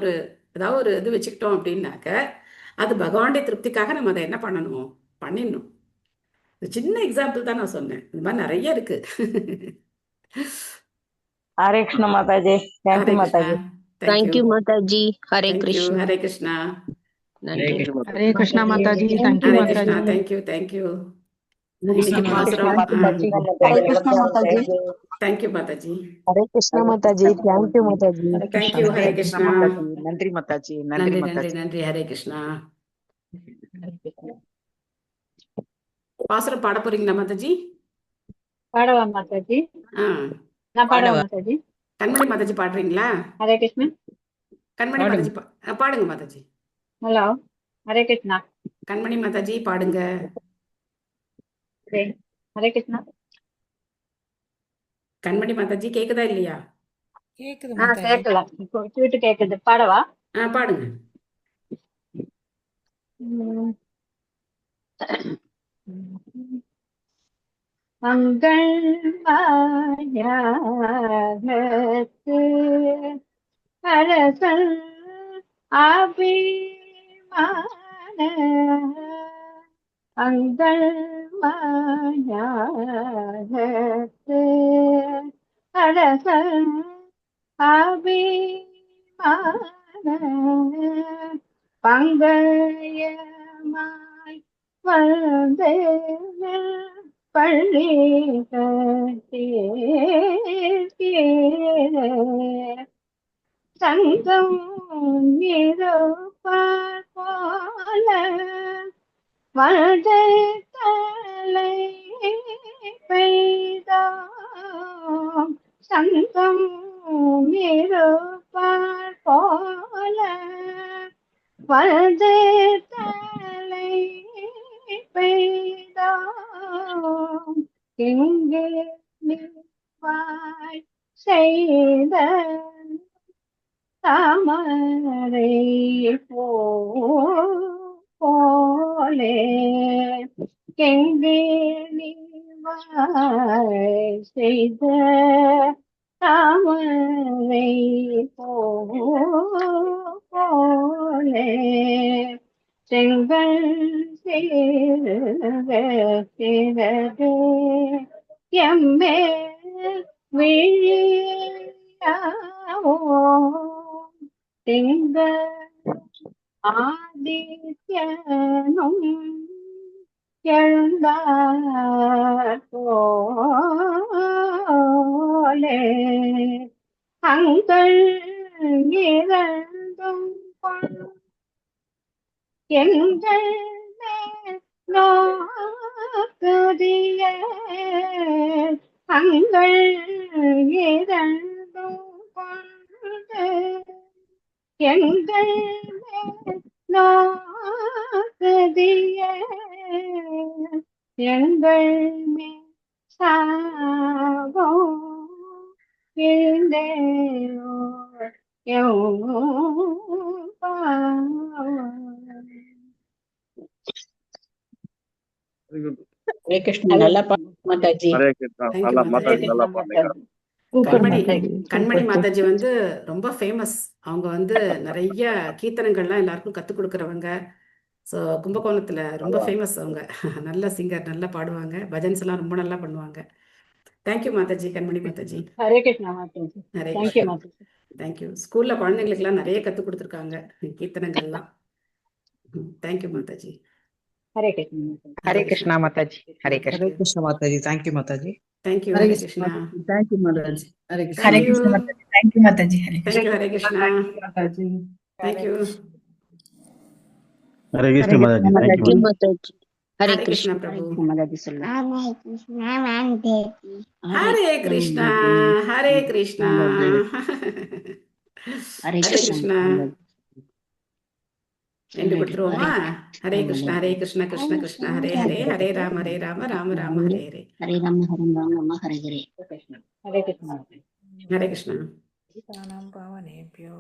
ஏதாவது ஒரு இது வச்சுக்கிட்டோம் அப்படின்னாக்க, அது பகவானுடைய திருப்திக்காக நம்ம அதை என்ன பண்ணணும், பண்ணிடணும். சின்ன எக்ஸாம்பிள் தான் நான் சொன்னேன். இந்த மாதிரி நிறைய இருக்கு. Hare Krishna Mataji. Thank you Mataji. Thank you Mataji. Hare Krishna. Hare Krishna. Hare Krishna Mataji. Thank you Mataji. Thank you. Hare Krishna Mataji. Thank you Mataji. Hare Krishna Mataji. Thank you Mataji. Thank you. Hare Krishna. நன்றி மாதாஜி. நன்றி நன்றி நன்றி. ஹரே கிருஷ்ணா. பாசுரம் பாட போறீங்களா மாதாஜி? பாடவா மாதாஜி? நான் பாடவா மாதாஜி? கண்மணி மாதாஜி பாடுறீங்களா? ஹரே கிருஷ்ணா. கண்மணி மாதாஜி பாடுங்க மாதாஜி. ஹலோ, ஹரே கிருஷ்ணா. கண்மணி மாதாஜி பாடுங்க. ஹரே கிருஷ்ணா. கண்மணி மாதாஜி கேக்குதா இல்லையா? கேக்குது கேட்கல, விட்டு கேக்குது. பாடவா? பாடுங்க. மங்கள்மாயத்து அரசன் அபிமான மங்கள்மாயத்து அரசன் அபிமான பங்கயமாய் வந்து பள்ளி சங்கம் இருப்பார் போல வலது தலை பெய்தோம். சங்கம் இருப்பார் போல வலது தலை பெய்தோம். எங்கே நீவாய் செய்த தாமரை போலே எங்கே நீவாய் செய்த தாமரை போலே செங்கல் சேரது எம்மே விழியாவோ திங்கள் ஆதித்யனும் எழுந்தார் போலே அங்கள் இரண்டும் எங்கள் நோக்குதிய அங்கள் இரண்டும் கொண்டு எங்கள் நோக்குதிய எங்கள் மே சாவோ எழுந்தேயோ ஹரே கிருஷ்ணா. நல்லா பாடுங்க மாதாஜி. ஹரே கிருஷ்ணா. நல்லா மாதாஜி நல்லா பாடுங்க. கண்மணி மாதாஜி வந்து ரொம்ப ஃபேமஸ். அவங்க வந்து நிறைய கீர்த்தனங்கள்லாம் எல்லாருக்கும் கத்துக் கொடுக்கறவங்க. ஸோ கும்பகோணத்துல ரொம்ப ஃபேமஸ் அவங்க. நல்ல சிங்கர், நல்லா பாடுவாங்க, பஜன்ஸ் எல்லாம் ரொம்ப நல்லா பண்ணுவாங்க. Thank you Mataji. Kanmani Mataji. Hare Krishna Mataji. Hare thank you Krishna. Mataji. Thank you. ஸ்கூல்ல குழந்தைங்களுக்கெல்லாம் நிறைய கத்துக் கொடுத்துருக்காங்க கீர்த்தனங்கள்லாம். Thank you Mataji. Hare Krishna. Hare Krishna Mataji. Hare Krishna. Hare Krishna Mataji. Thank you Mataji. Thank you. Hare Hare Krishna. Krishna. Thank you Mataji. Hare Krishna. Hare thank you. Krishna Mataji. Thank you Mataji. Hare Krishna. Thank you. Hare Krishna. Mataji. Thank you. Hare Krishna Mataji. Thank you Mataji. Hare Hare Krishna. Krishna Prabhu. Mataji சொல்லுங்க. ஹரே கிருஷ்ணா. ஹரே கிருஷ்ணா. ஹரே ஹரே கிருஷ்ணா. ரெண்டு கொடுத்துருவோமா? ஹரே கிருஷ்ணா. ஹரே கிருஷ்ணா. கிருஷ்ண கிருஷ்ண ஹரே ஹரே. ஹரே ராம ராம ராம ஹரே ஹரே. ஹரே ராம ஹரே ராம ஹரே ஹரே. ஹரே கிருஷ்ணா. ஹரே கிருஷ்ணா. பாவனேபியோ